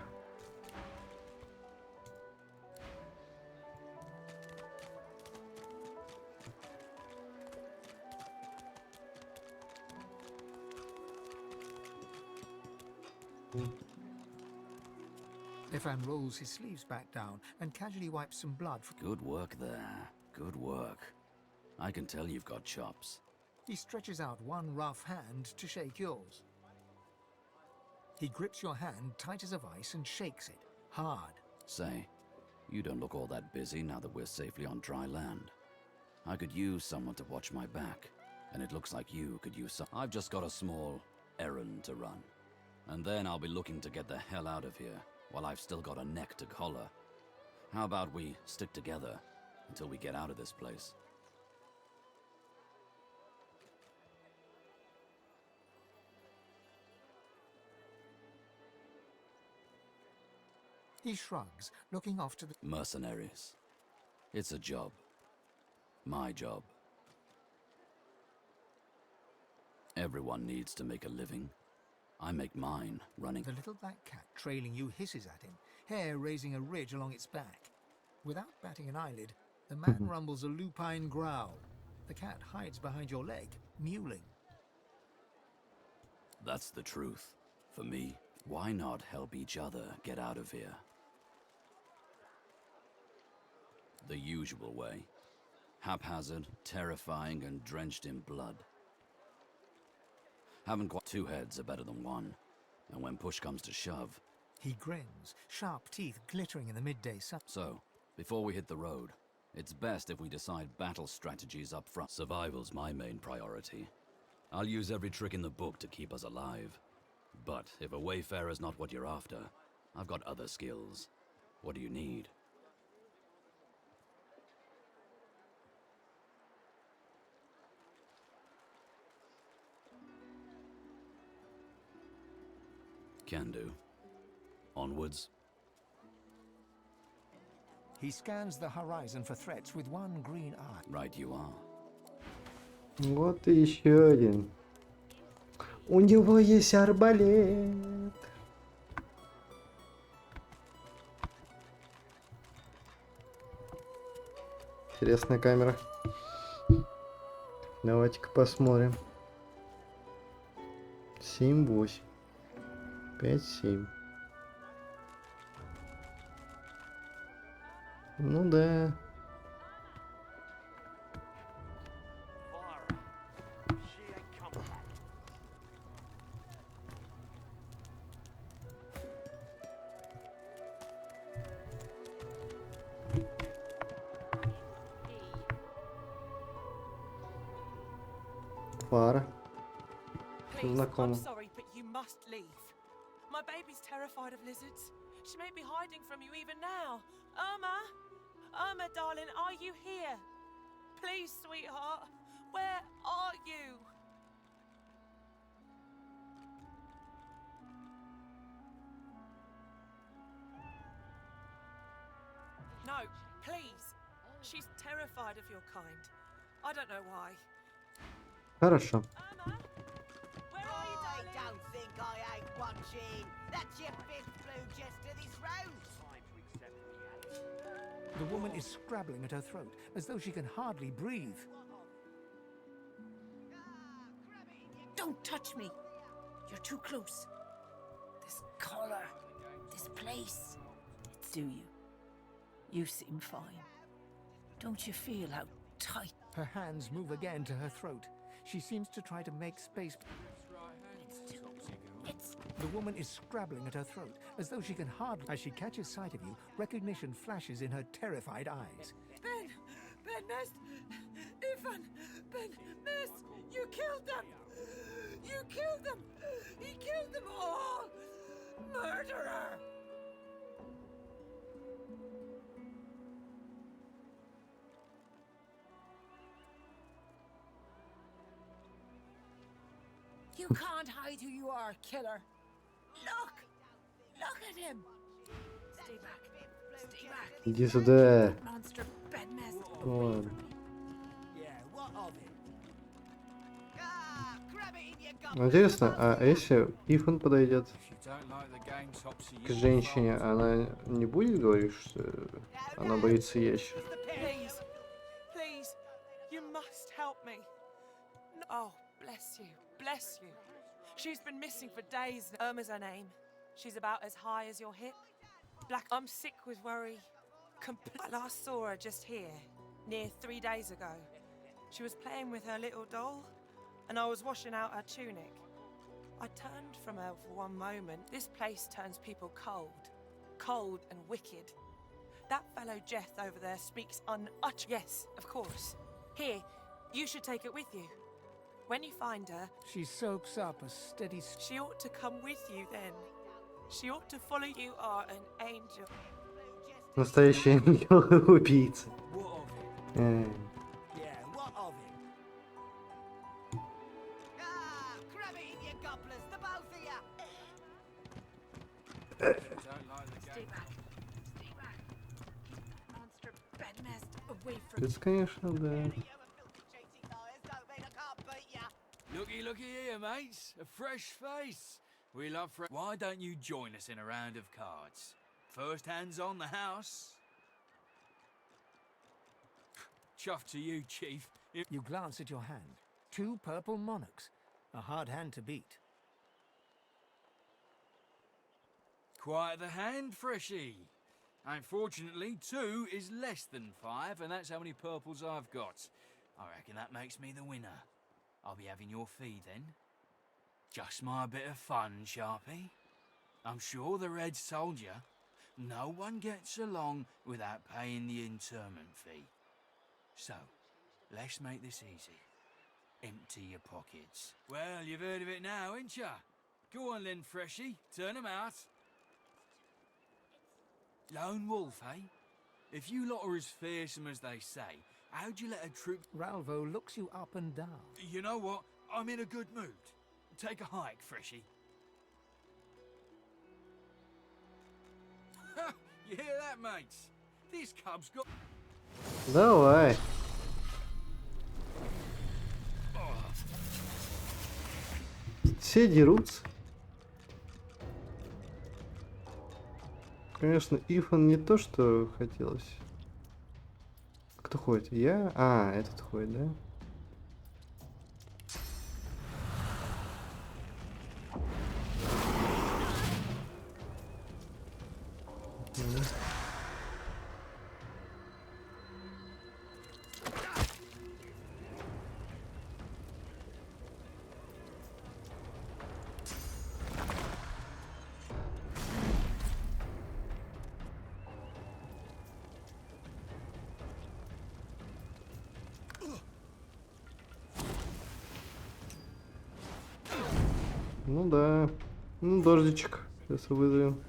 Ifan rolls his sleeves back down and casually wipes some blood from... Good work there. Good work. I can tell you've got chops. He stretches out one rough hand to shake yours. He grips your hand tight as a vice and shakes it, hard. Say, you don't look all that busy now that we're safely on dry land. I could use someone to watch my back, and it looks like you could use some... I've just got a small errand to run. And then I'll be looking to get the hell out of here, while I've still got a neck to collar. How about we stick together until we get out of this place? He shrugs, looking off to the... Mercenaries. It's a job. My job. Everyone needs to make a living. I make mine running... The little black cat trailing you hisses at him, hair raising a ridge along its back. Without batting an eyelid, the man rumbles a lupine growl. The cat hides behind your leg, mewling. That's the truth. For me, why not help each other get out of here? The usual way. Haphazard, terrifying, and drenched in blood. Haven't quite... Two heads are better than one. And when push comes to shove... He grins, sharp teeth glittering in the midday sun. So, before we hit the road, it's best if we decide battle strategies up front. Survival's my main priority. I'll use every trick in the book to keep us alive. But if a wayfarer's not what you're after, I've got other skills. What do you need? Can do. Onwards. He scans the horizon for threats with one green eye. Right you are. Вот и еще один. У него есть арбалет. Интересная камера. Давайте-ка посмотрим. 7-8. 5-7. Ну да. Пара. Знакомо. I'm sorry, but you must leave. My baby's terrified of lizards. She may be hiding from you even now. Irma! Irma, darling, are you here? Please, sweetheart. Where are you? No, please. She's terrified of your kind. I don't know why. Хорошо. I don't think I ain't watching. That's your fifth blue jest of this round. The woman is scrabbling at her throat, as though she can hardly breathe. Don't touch me. You're too close. This collar, this place. Do you? You seem fine. Don't you feel how tight? Her hands move again to her throat. She seems to try to make space. The woman is scrabbling at her throat, as though she can hardly. As she catches sight of you, recognition flashes in her terrified eyes. Ben! Ben Nest! Ifan! Ben Nest! You killed them! You killed them! He killed them all! Murderer! You can't hide who you are, killer. Look! Look at him! Stay back. Stay back. Иди сюда. Monster Ben Nest. Ладно. Yeah, what of it? Интересно, а если Ифан подойдет к женщине, она не будет говорить, что она боится ящера? Please, please, you must help me. Oh, bless you, bless you. She's been missing for days. Irma's her name. She's about as high as your hip. Black. I'm sick with worry. I last saw her just here, near 3 days ago. She was playing with her little doll, and I was washing out her tunic. I turned from her for one moment. This place turns people cold. Cold and wicked. That fellow Jeth over there speaks unutterable. Yes, of course. Here, you should take it with you. When you find her... She soaks up a steady... She ought to come with you then. She ought to follow you. You are an angel. Настоящий ангел-убийца. Yeah, what of it? Grab it in your gobblers, the both of you! Stay back. Stay back. Monster Ben Nest, away from Это, конечно, да. Looky here, mates. A fresh face. We love fresh. Why don't you join us in a round of cards? First hands on the house. Chuff to you, Chief. You glance at your hand. 2 purple monarchs. A hard hand to beat. Quite the hand, Freshy. Unfortunately, 2 is less than 5, and that's how many purples I've got. I reckon that makes me the winner. I'll be having your fee then. Just my bit of fun, Sharpie. I'm sure the Reds told you, no one gets along without paying the interment fee. So, let's make this easy. Empty your pockets. Well, you've heard of it now, ain't ya? Go on then, Freshy. Turn 'em out. Lone wolf, eh? If you lot are as fearsome as they say, how'd you let a troop... Ralvo looks you up and down. You know what? I'm in a good mood. Take a hike, Freshy. You hear that, mates? This cub's got... Давай. Все дерутся. Конечно, Ифан не то, что хотелось. Кто ходит? Я? А, этот ходит, да? Ну да. Ну, дождичек. Сейчас вызовем.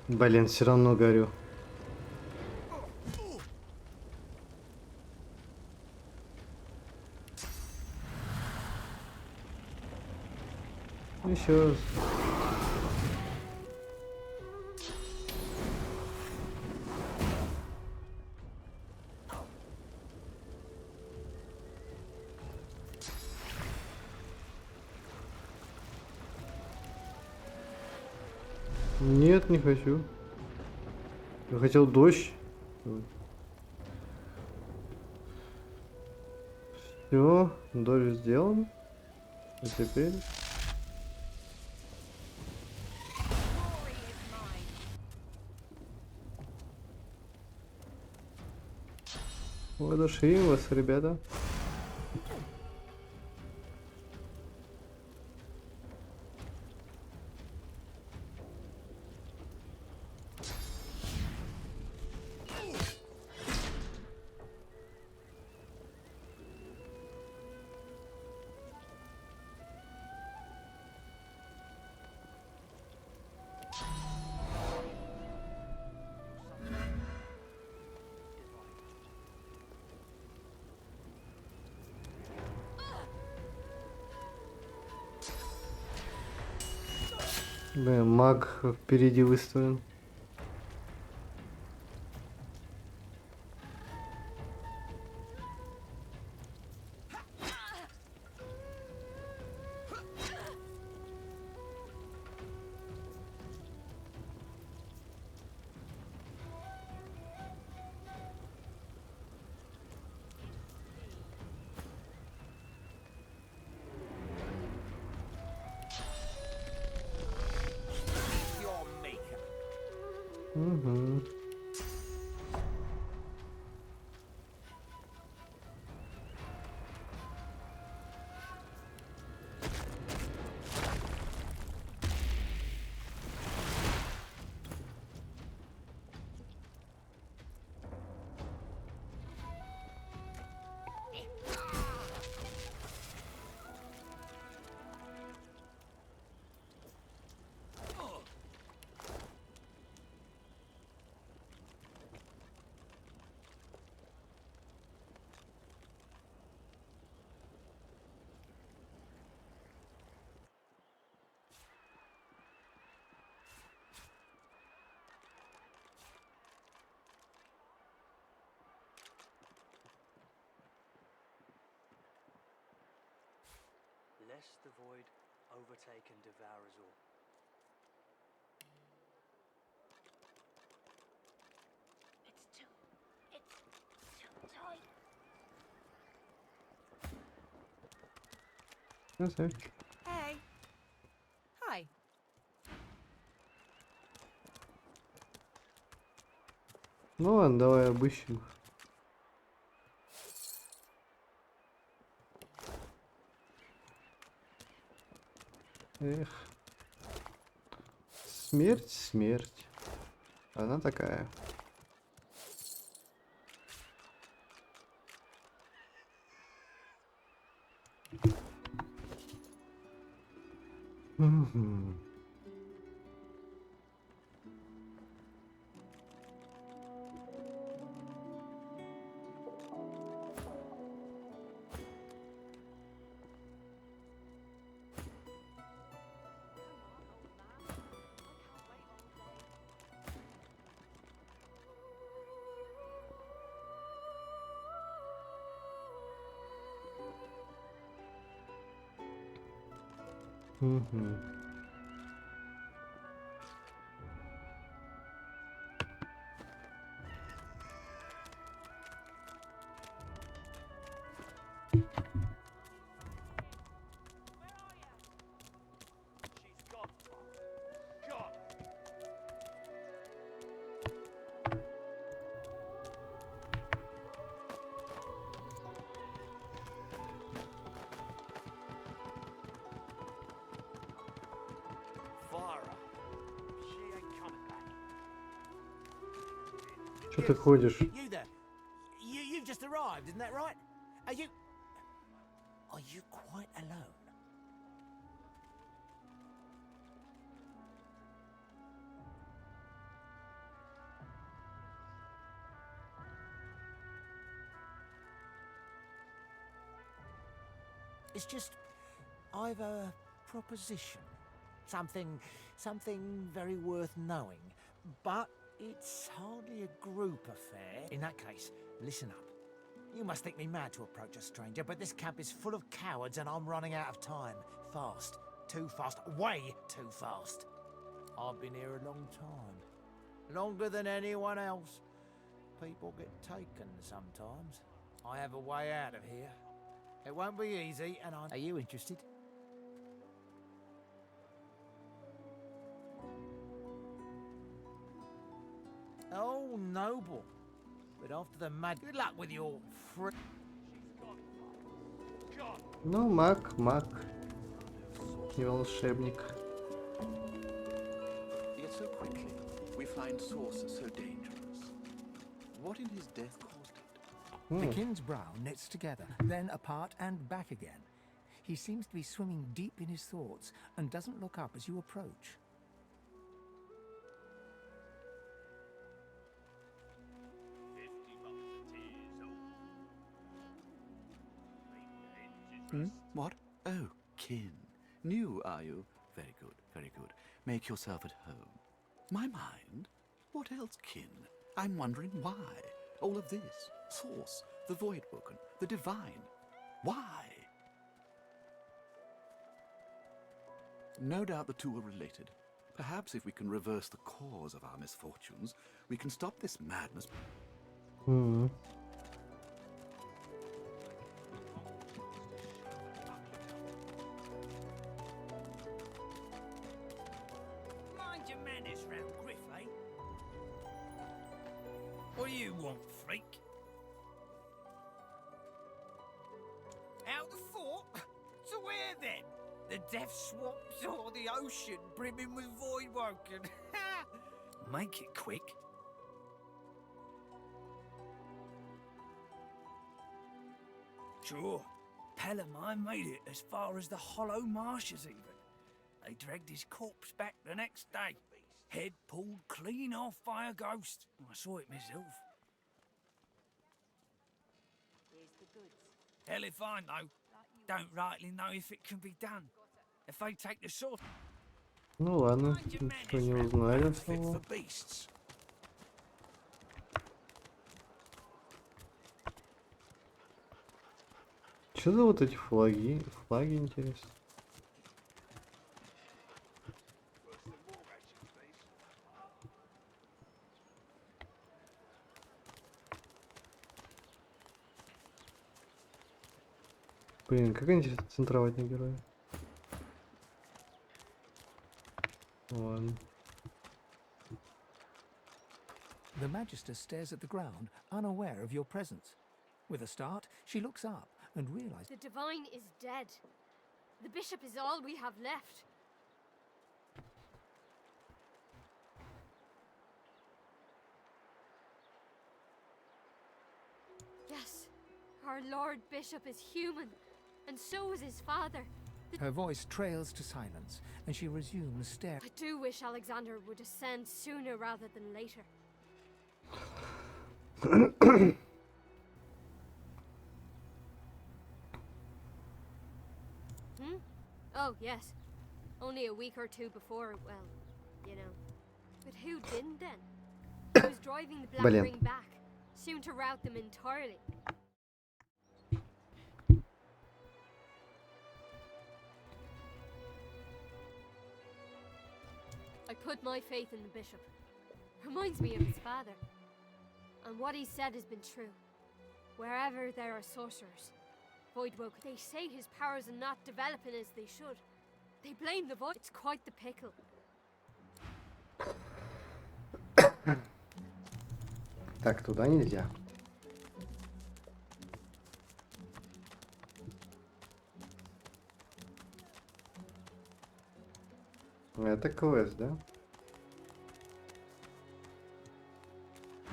Блин, все равно горю. Еще раз. Нет, не хочу. Я хотел дождь. Все, дождь сделан. А теперь... Воодушевим вас, ребята. Блин, маг впереди выставлен. Угу. Lest the void overtake and devour us all. It's too tight. Красавчик. Hey. Hi. Ну ладно, давай обыщем. Эх. Смерть, смерть. Она такая. Угу. Угу. Что ты ходишь? You there? You've just arrived, isn't that right? Are you quite alone? It's just, I've a proposition. Something very worth knowing. But it's hardly a group affair. In that case, listen up. You must think me mad to approach a stranger, but this camp is full of cowards and I'm running out of time. Fast. Too fast. Way too fast. I've been here a long time. Longer than anyone else. People get taken sometimes. I have a way out of here. It won't be easy, and Are you interested? Oh, noble. But after the mad... Good luck with your free... Ну, маг, не волшебник. Yet so quickly, we find source so dangerous. What in his death caused it? The king's brow knits together, then apart and back again. He seems to be swimming deep in his thoughts and doesn't look up as you approach. What? Oh, kin. New, are you? Very good, very good. Make yourself at home. My mind? What else, kin? I'm wondering why. All of this. Source, the Voidwoken, the Divine. Why? No doubt the two are related. Perhaps if we can reverse the cause of our misfortunes, we can stop this madness. Mind your manners round Griff, eh? What do you want, freak? Out the fort? To where then? The death swamps or the ocean brimming with Voidwoken? Make it quick. Sure. Pellamine made it as far as the Hollow Marshes even. They dragged his corpse back the next day. Head pulled clean off by a ghost. I saw it myself. Here's the goods. Hell if I know. Don't rightly know if it can be done. If they take the sword... Ну ладно, ничего не узнали особо. Что за вот эти флаги? Флаги, интересно. Блин, как они центровать на героя? Ладно. The Magister stares at the ground, unaware of your presence. With a start, she looks up and realizes... The Divine is dead. The Bishop is all we have left. Yes, our Lord Bishop is human, and so is his father. Her voice trails to silence, and she resumes staring. I do wish Alexander would ascend sooner rather than later. Oh, yes. Only a week or two before, well, you know. But who didn't then? He was driving the Black Ring back, soon to rout them entirely. I put my faith in the Bishop. Reminds me of his father. And what he said has been true. Wherever there are sorcerers, Voidwoken, they say his powers are not developing as they should. They blame the Void. It's quite the pickle. Так, туда нельзя. Это квест, да?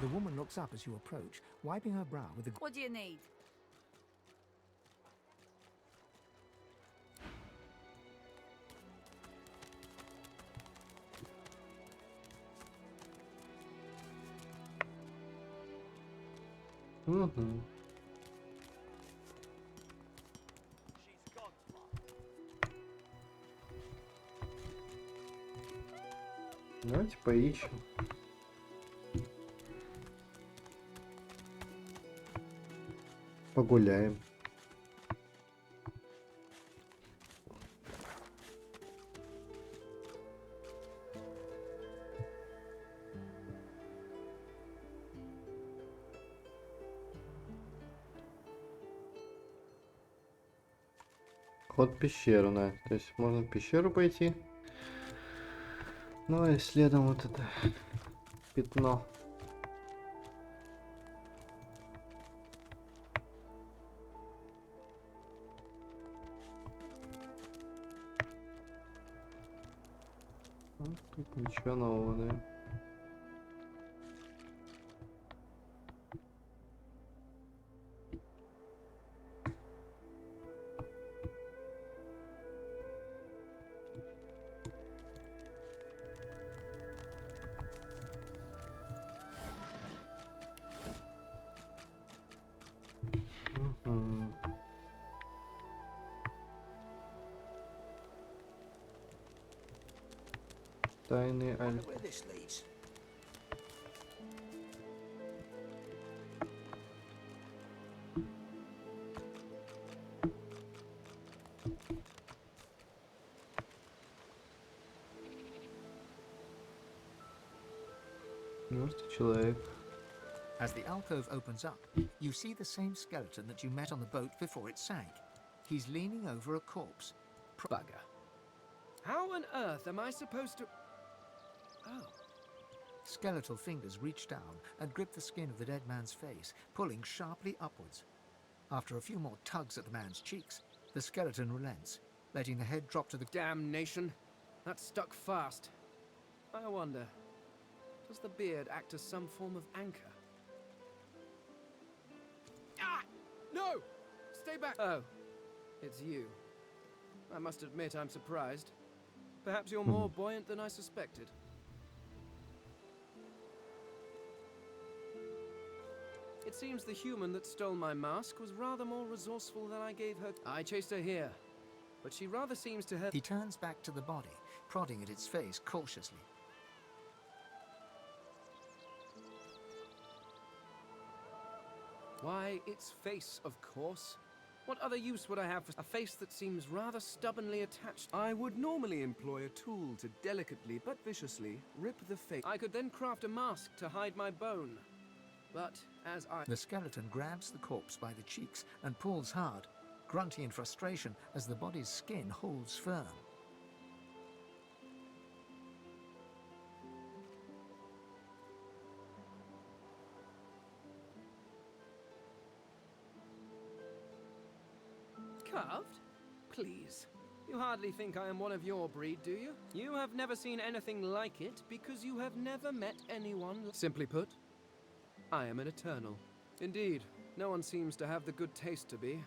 The woman looks up as you approach, wiping her brow with a... What do you need? Угу. Давайте поищем. Погуляем. Вход в пещеру, да. То есть можно в пещеру пойти. Ну, и следом вот это пятно. Ну, тут ничего нового, да. Мгм. Тайный Wonder альт. where this leads. Мертвый человек. As the alcove opens up, you see the same skeleton that you met on the boat before it sank. He's leaning over a corpse. Bugger. How on earth am I supposed to... Oh. Skeletal fingers reach down and grip the skin of the dead man's face, pulling sharply upwards. After a few more tugs at the man's cheeks, the skeleton relents, letting the head drop to the... Damnation. That's stuck fast. I wonder, does the beard act as some form of anchor? Ah! No! Stay back! Oh, it's you. I must admit I'm surprised. Perhaps you're more buoyant than I suspected. It seems the human that stole my mask was rather more resourceful than I gave her. I chased her here, but she rather seems to have... He turns back to the body, prodding at its face cautiously. Why, its face, of course. What other use would I have for a face that seems rather stubbornly attached? I would normally employ a tool to delicately but viciously rip the face. I could then craft a mask to hide my bone. But as I... The skeleton grabs the corpse by the cheeks and pulls hard, grunting in frustration as the body's skin holds firm. Carved? Please. You hardly think I am one of your breed, do you? You have never seen anything like it because you have never met anyone. Simply put, I am an eternal. Indeed, no one seems to have the good taste to be.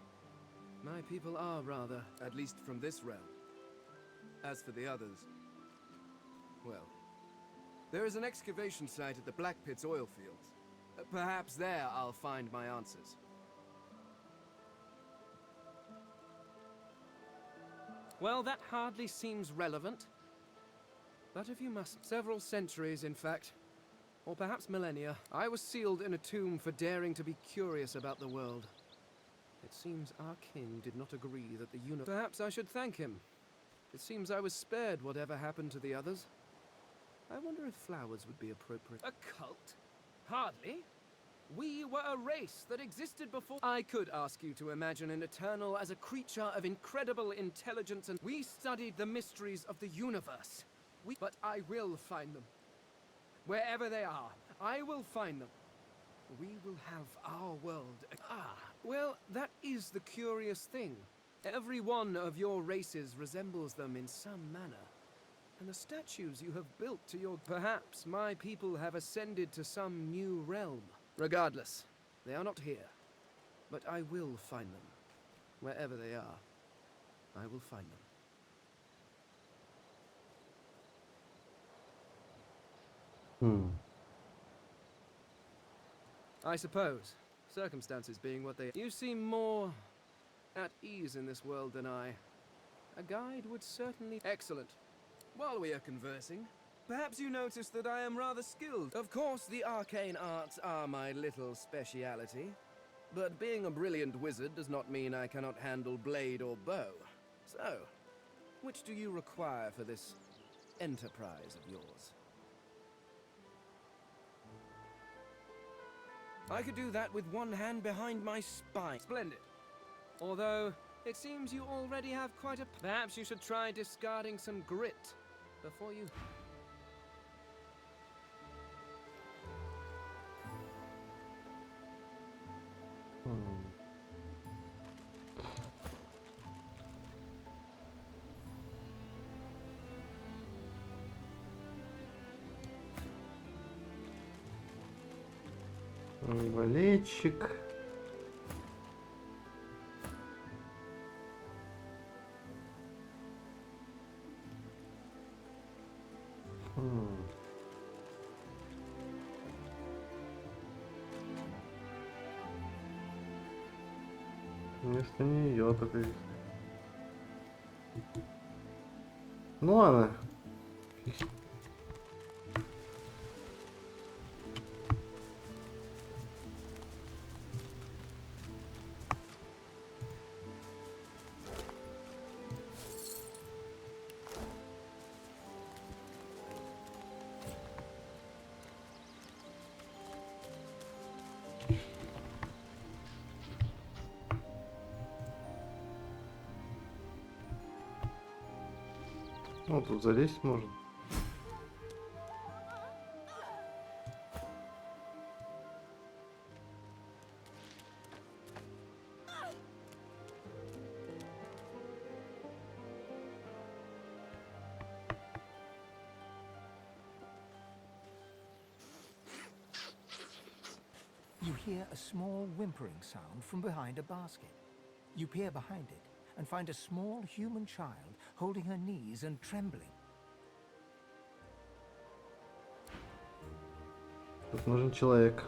My people are rather, at least from this realm. As for the others, well, there is an excavation site at the Black Pit's oil fields. Perhaps there I'll find my answers. Well, that hardly seems relevant. But if you must... Several centuries, in fact. Or perhaps millennia. I was sealed in a tomb for daring to be curious about the world. It seems our king did not agree that the universe... Perhaps I should thank him. It seems I was spared whatever happened to the others. I wonder if flowers would be appropriate. A cult? Hardly. We were a race that existed before... I could ask you to imagine an Eternal as a creature of incredible intelligence, and we studied the mysteries of the universe. But I will find them. Wherever they are, I will find them. We will have our world. Ah, well, that is the curious thing. Every one of your races resembles them in some manner. And the statues you have built to your... Perhaps my people have ascended to some new realm. Regardless, they are not here. But I will find them. Wherever they are, I will find them. I suppose, circumstances being what they... You seem more at ease in this world than I. A guide would certainly... Excellent. While we are conversing, perhaps you notice that I am rather skilled. Of course, the arcane arts are my little speciality. But being a brilliant wizard does not mean I cannot handle blade or bow. So, which do you require for this enterprise of yours? I could do that with one hand behind my spine. Splendid. Although, It seems you already have quite a... Perhaps you should try discarding some grit before you... Валетчик. Вместо нее только есть. Ну ладно. Ну, тут залезть можно. You hear a small whimpering sound from behind a basket. You peer behind it and find a small human child holding her knees and trembling. Тут нужен человек.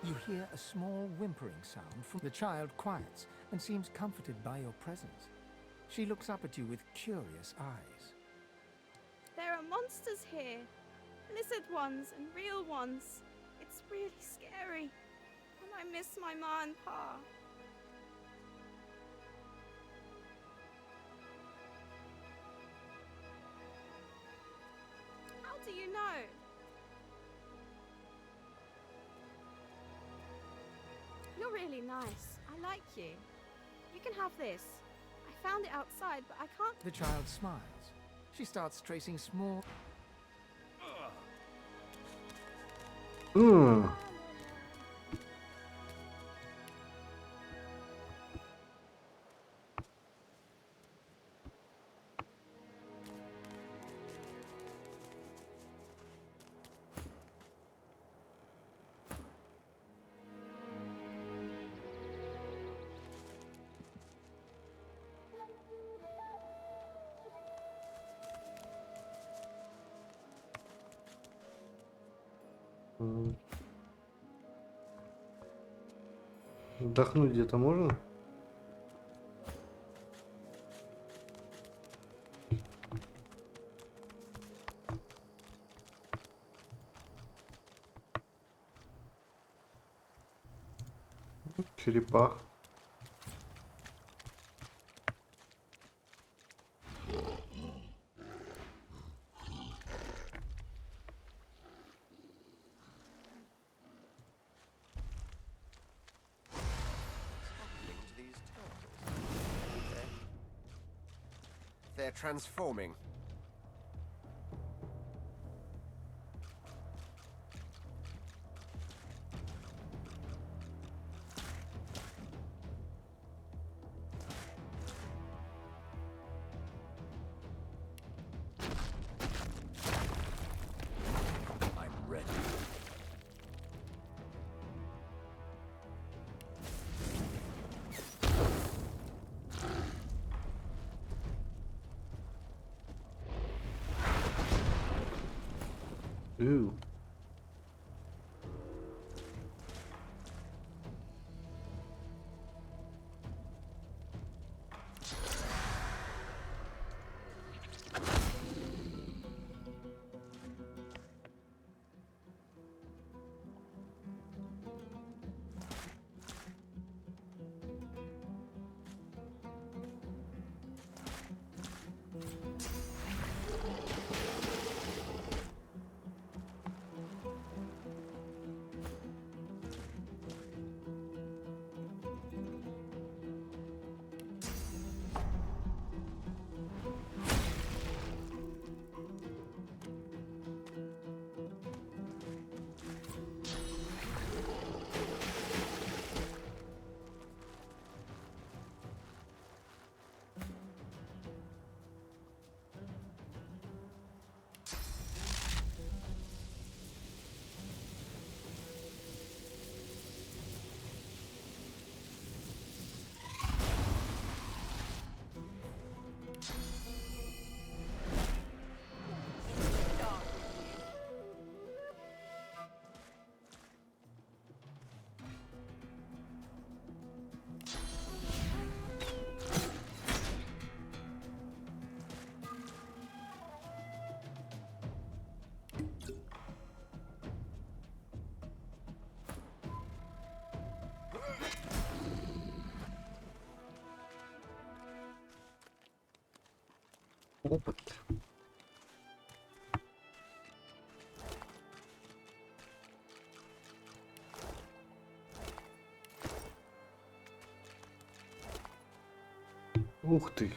You hear a small whimpering sound from the child quiets and seems comforted by your presence. She looks up at you with curious eyes. There are monsters here. Lizard ones and real ones. It's really scary. And I miss my ma and pa. How do you know? You're really nice. I like you. You can have this. I found it outside, but I can't... The child smiles. She starts tracing small... Отдохнуть где-то можно? Черепах. They're transforming. I'm ready. Ooh. Опыт. Ух ты.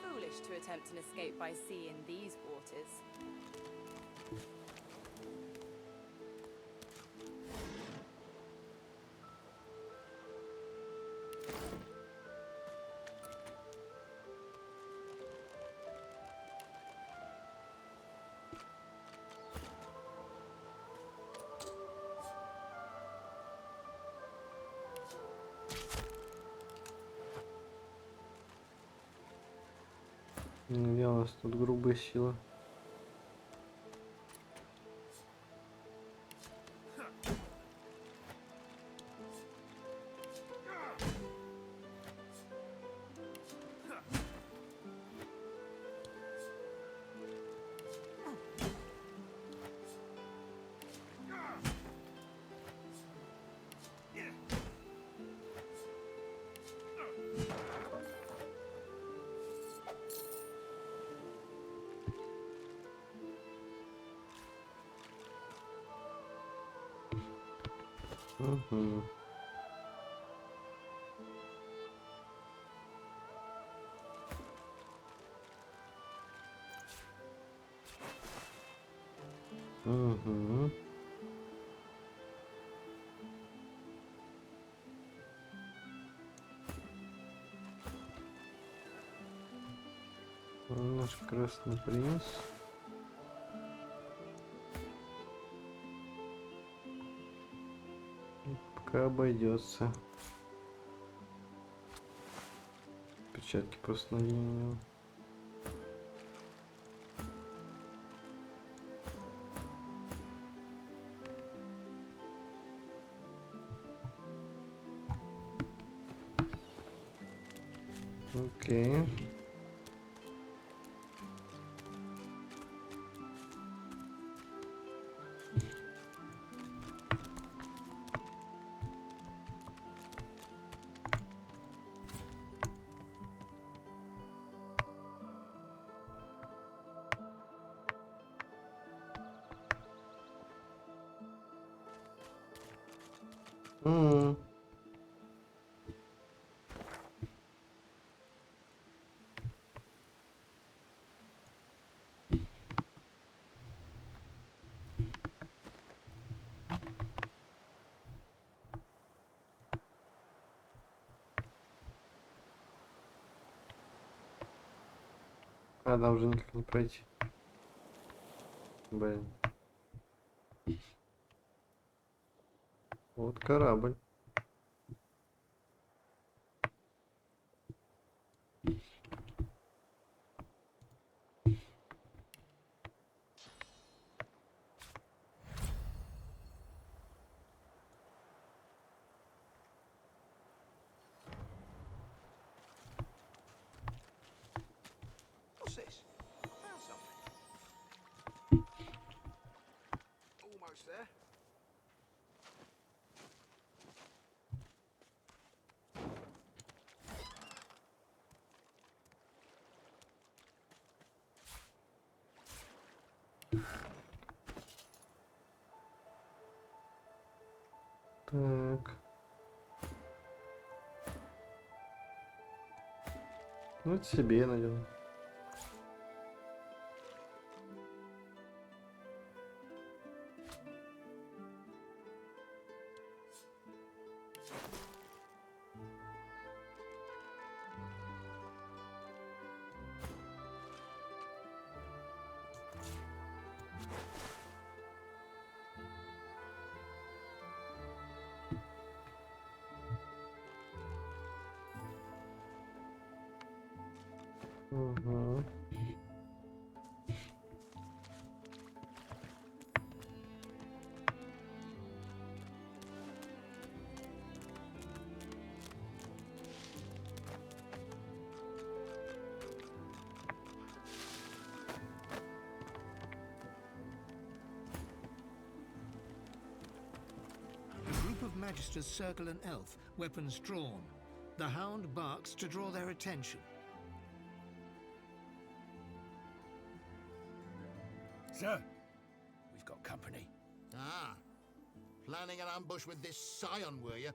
Foolish to attempt an escape by sea in these waters. Где у нас тут грубая сила? Угу. Угу. Наш красный принц. Пока обойдется. Перчатки просто надень на него. Окей. М. А, да, уже никак не пройти. Блин. Вот корабль. What's this? Found something. Almost there. Так. Ну, это себе надел. Угу. group of magisters circle an elf, weapons drawn. The hound barks to draw their attention. Sir, we've got company. Ah, planning an ambush with this scion, were you?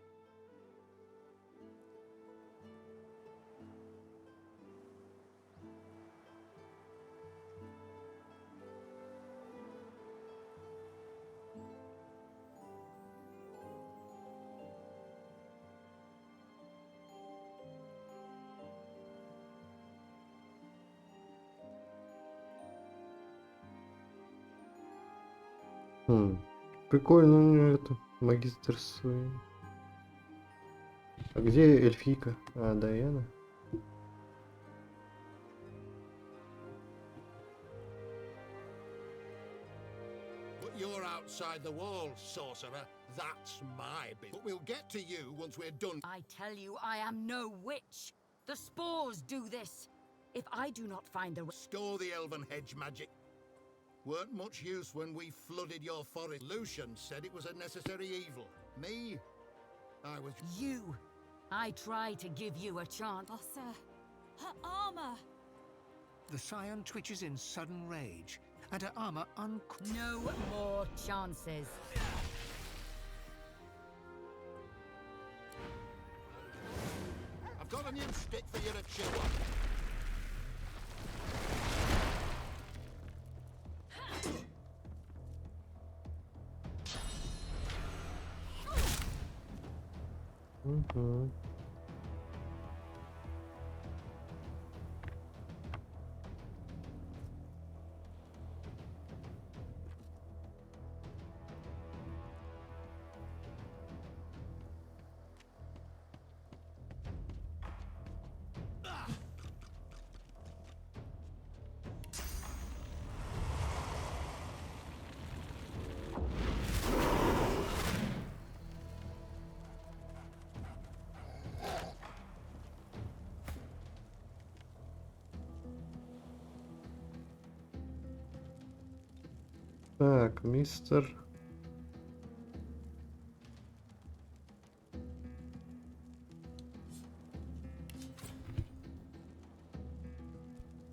Прикольно у нее это. Магистр свой. А где эльфийка? А, Даяна. But you're outside the walls, sorcerer. That's my bit. But we'll get to you once we're done. I tell you, I am no witch. The spores do this. If I do not find the... Store the elven hedge magic. Weren't much use when we flooded your forest. Lucian said it was a necessary evil. Me? I was... You. I tried to give you a chance. Oh, sir. Her armor. The scion twitches in sudden rage, and her armor No more chances. I've got a new stick for you to chew on. Так, мистер.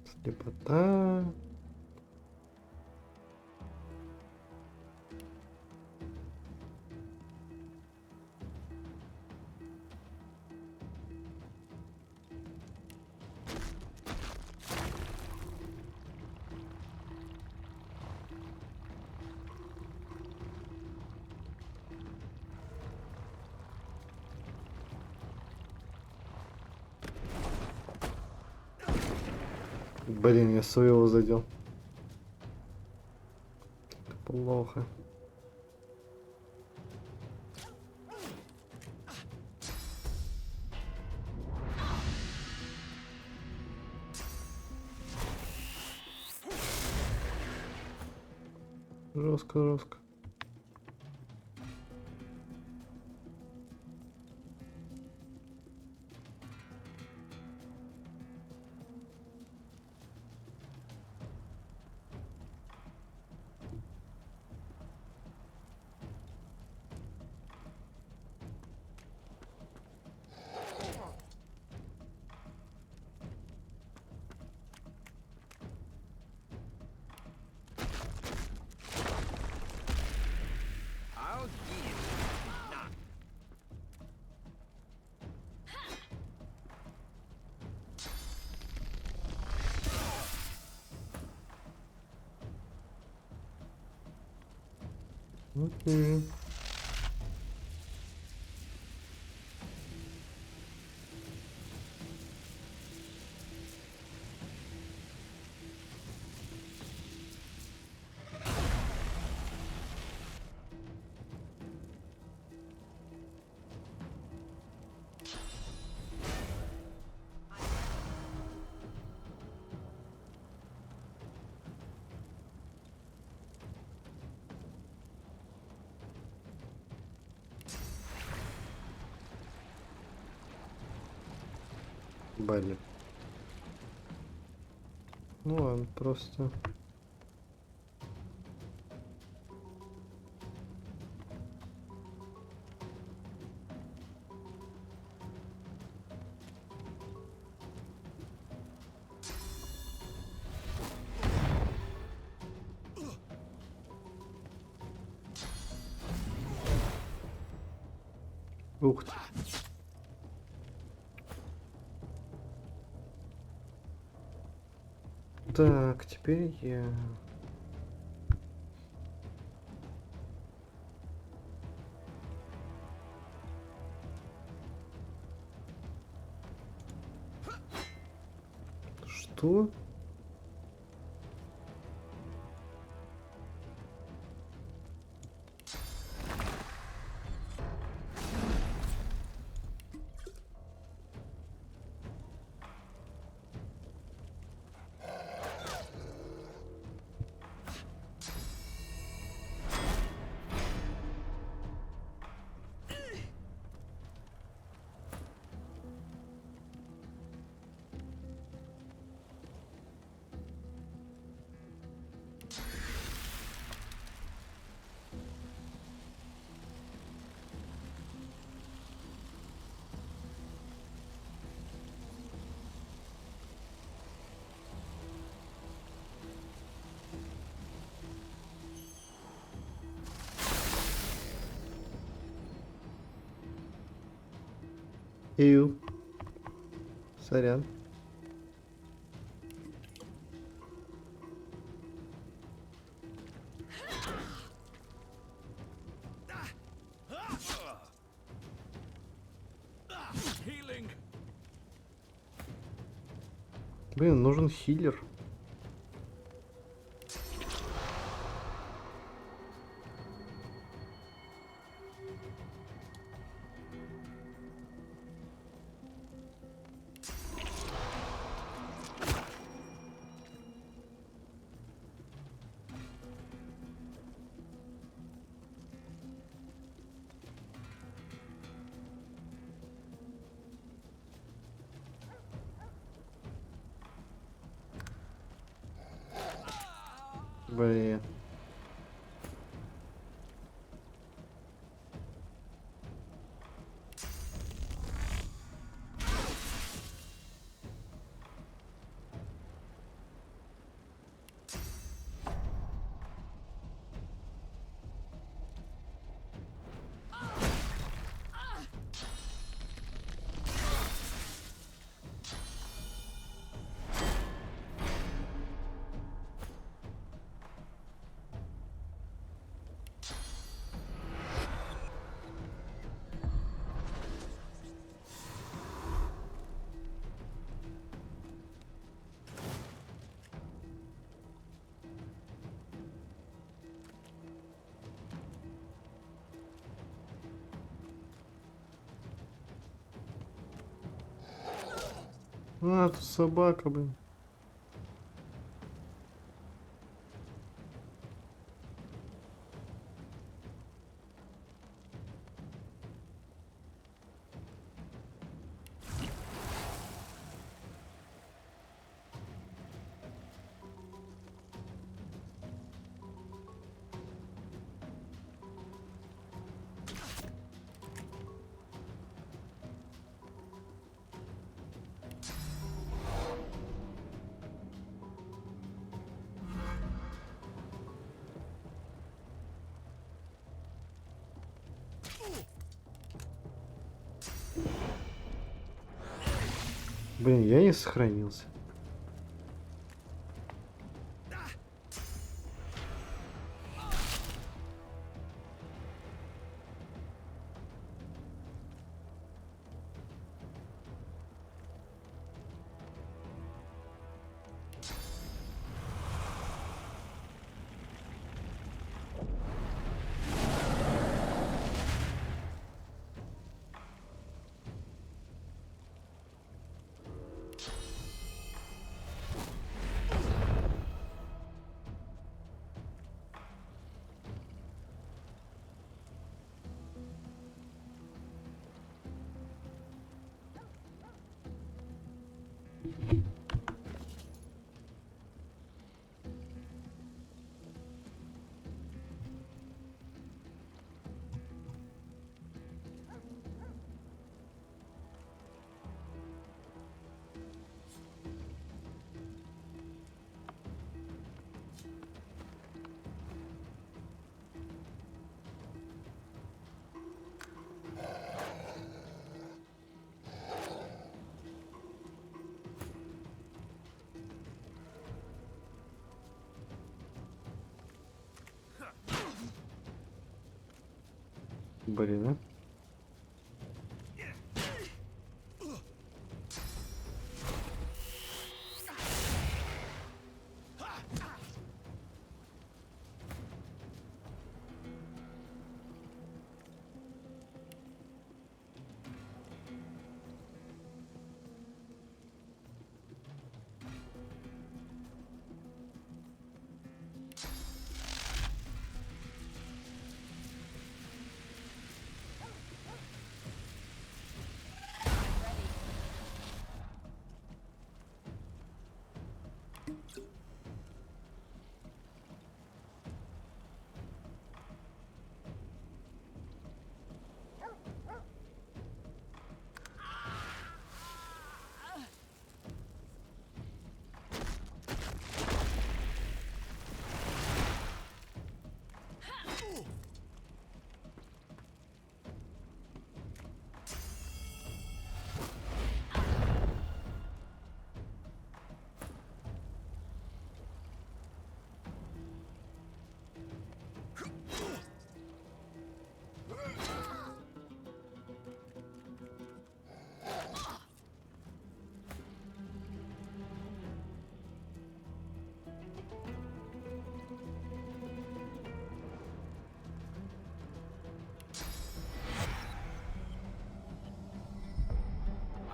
Слепота. Блин, я своего задел. Это плохо. Жестко. I'll yield. None. Окей. Блин. Ну ладно, просто. Ух ты. Так, теперь я... Что? Ил. Сорян. Блин, нужен хилер. Блин. А, тут собака, блин. Блин, я не сохранился. Блин, а?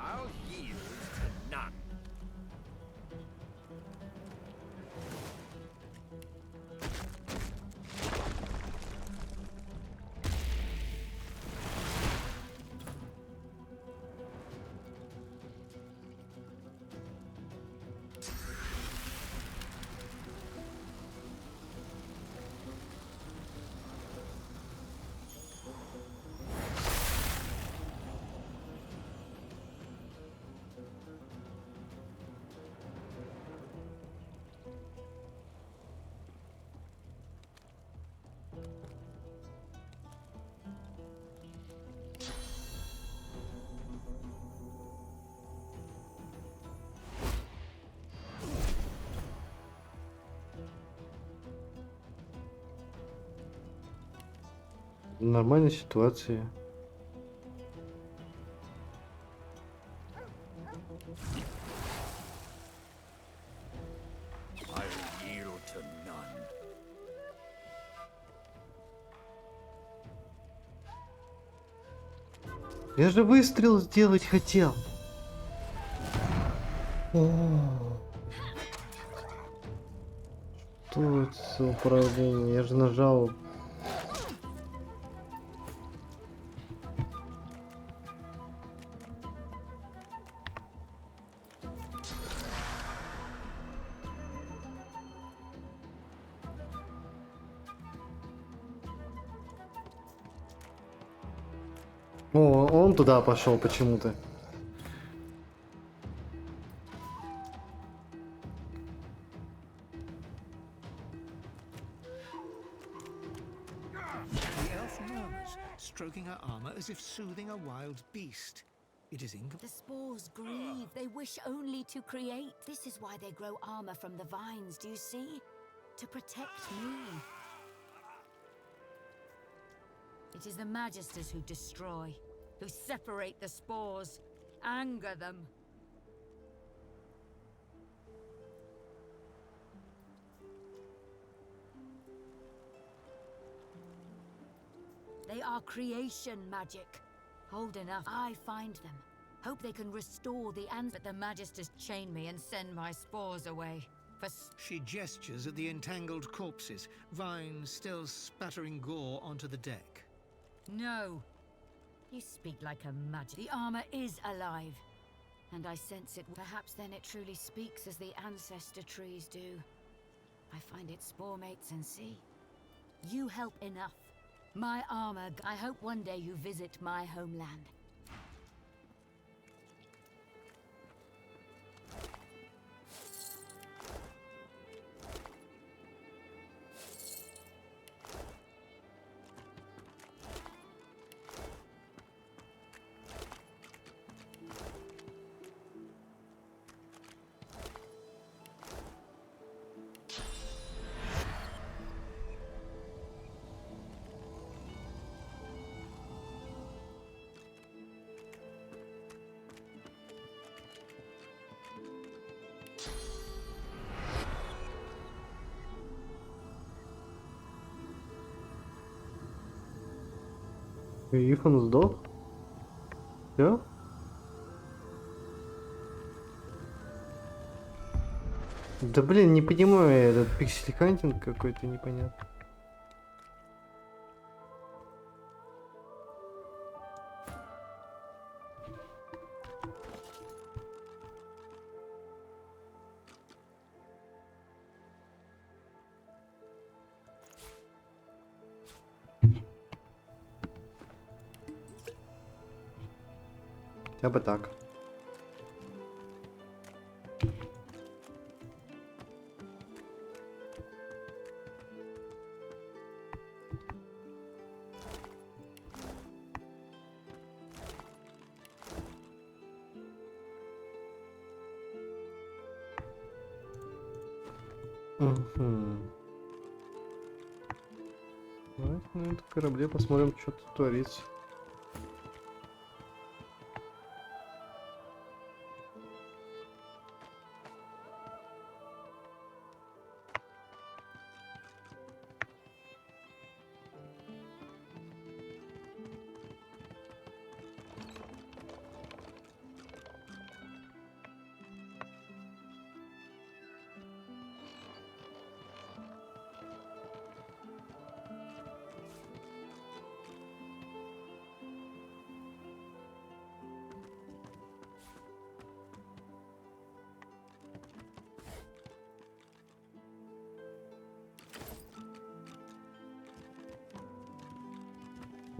I'll yield to none. Нормальная ситуация. I'll yield to none. Я же выстрел сделать хотел. Что это за управление? Я же нажал. О, он туда пошел почему-то. The elf murmurs, stroking her armor as if soothing a wild beast. It is The spores grieve. They wish only to create. This is why they grow armor from the vines, do you see? To protect me. It is the Magisters who destroy, who separate the spores, anger them. They are creation magic. Old enough, I find them. Hope they can restore the but the Magisters chain me and send my spores away. She gestures at the entangled corpses, vines still spattering gore onto the deck. No. You speak like a magic. The armor is alive. And I sense it. Perhaps then it truly speaks as the ancestor trees do. I find its spore mates and see. You help enough. My armor. I hope one day you visit my homeland. Ифон сдох? Все? Да блин, не понимаю я этот пиксель-хантинг какой-то непонятный. Хотя бы так. Угу. Давайте на этом корабле посмотрим, что тут творится.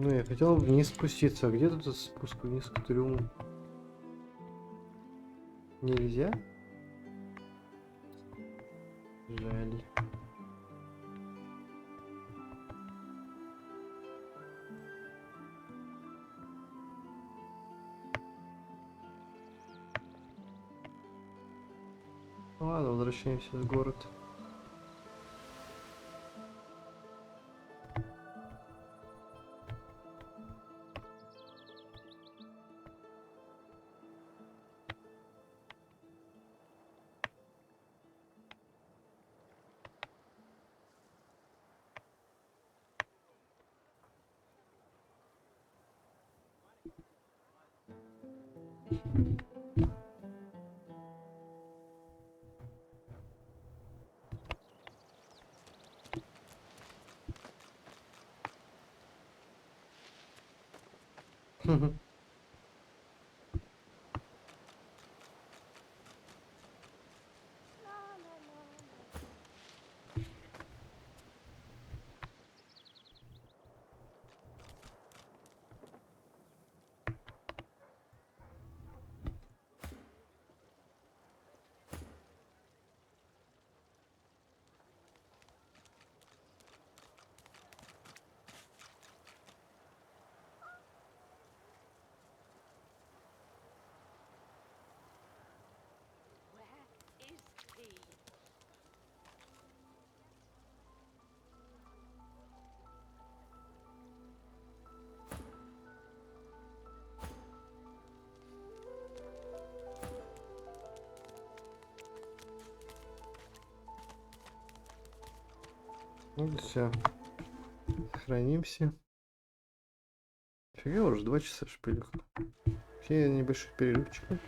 Ну, я хотел вниз спуститься. А где тут спуск вниз к трюму? Нельзя? Жаль. Ладно, возвращаемся в город. Ну все. Сохранимся. Фига, уже 2 часа шпилек. Все небольшие перерывчики.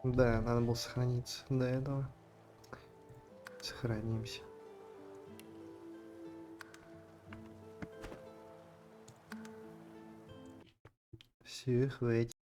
Да, надо было сохраниться до этого. Сохранимся. Все, хватит.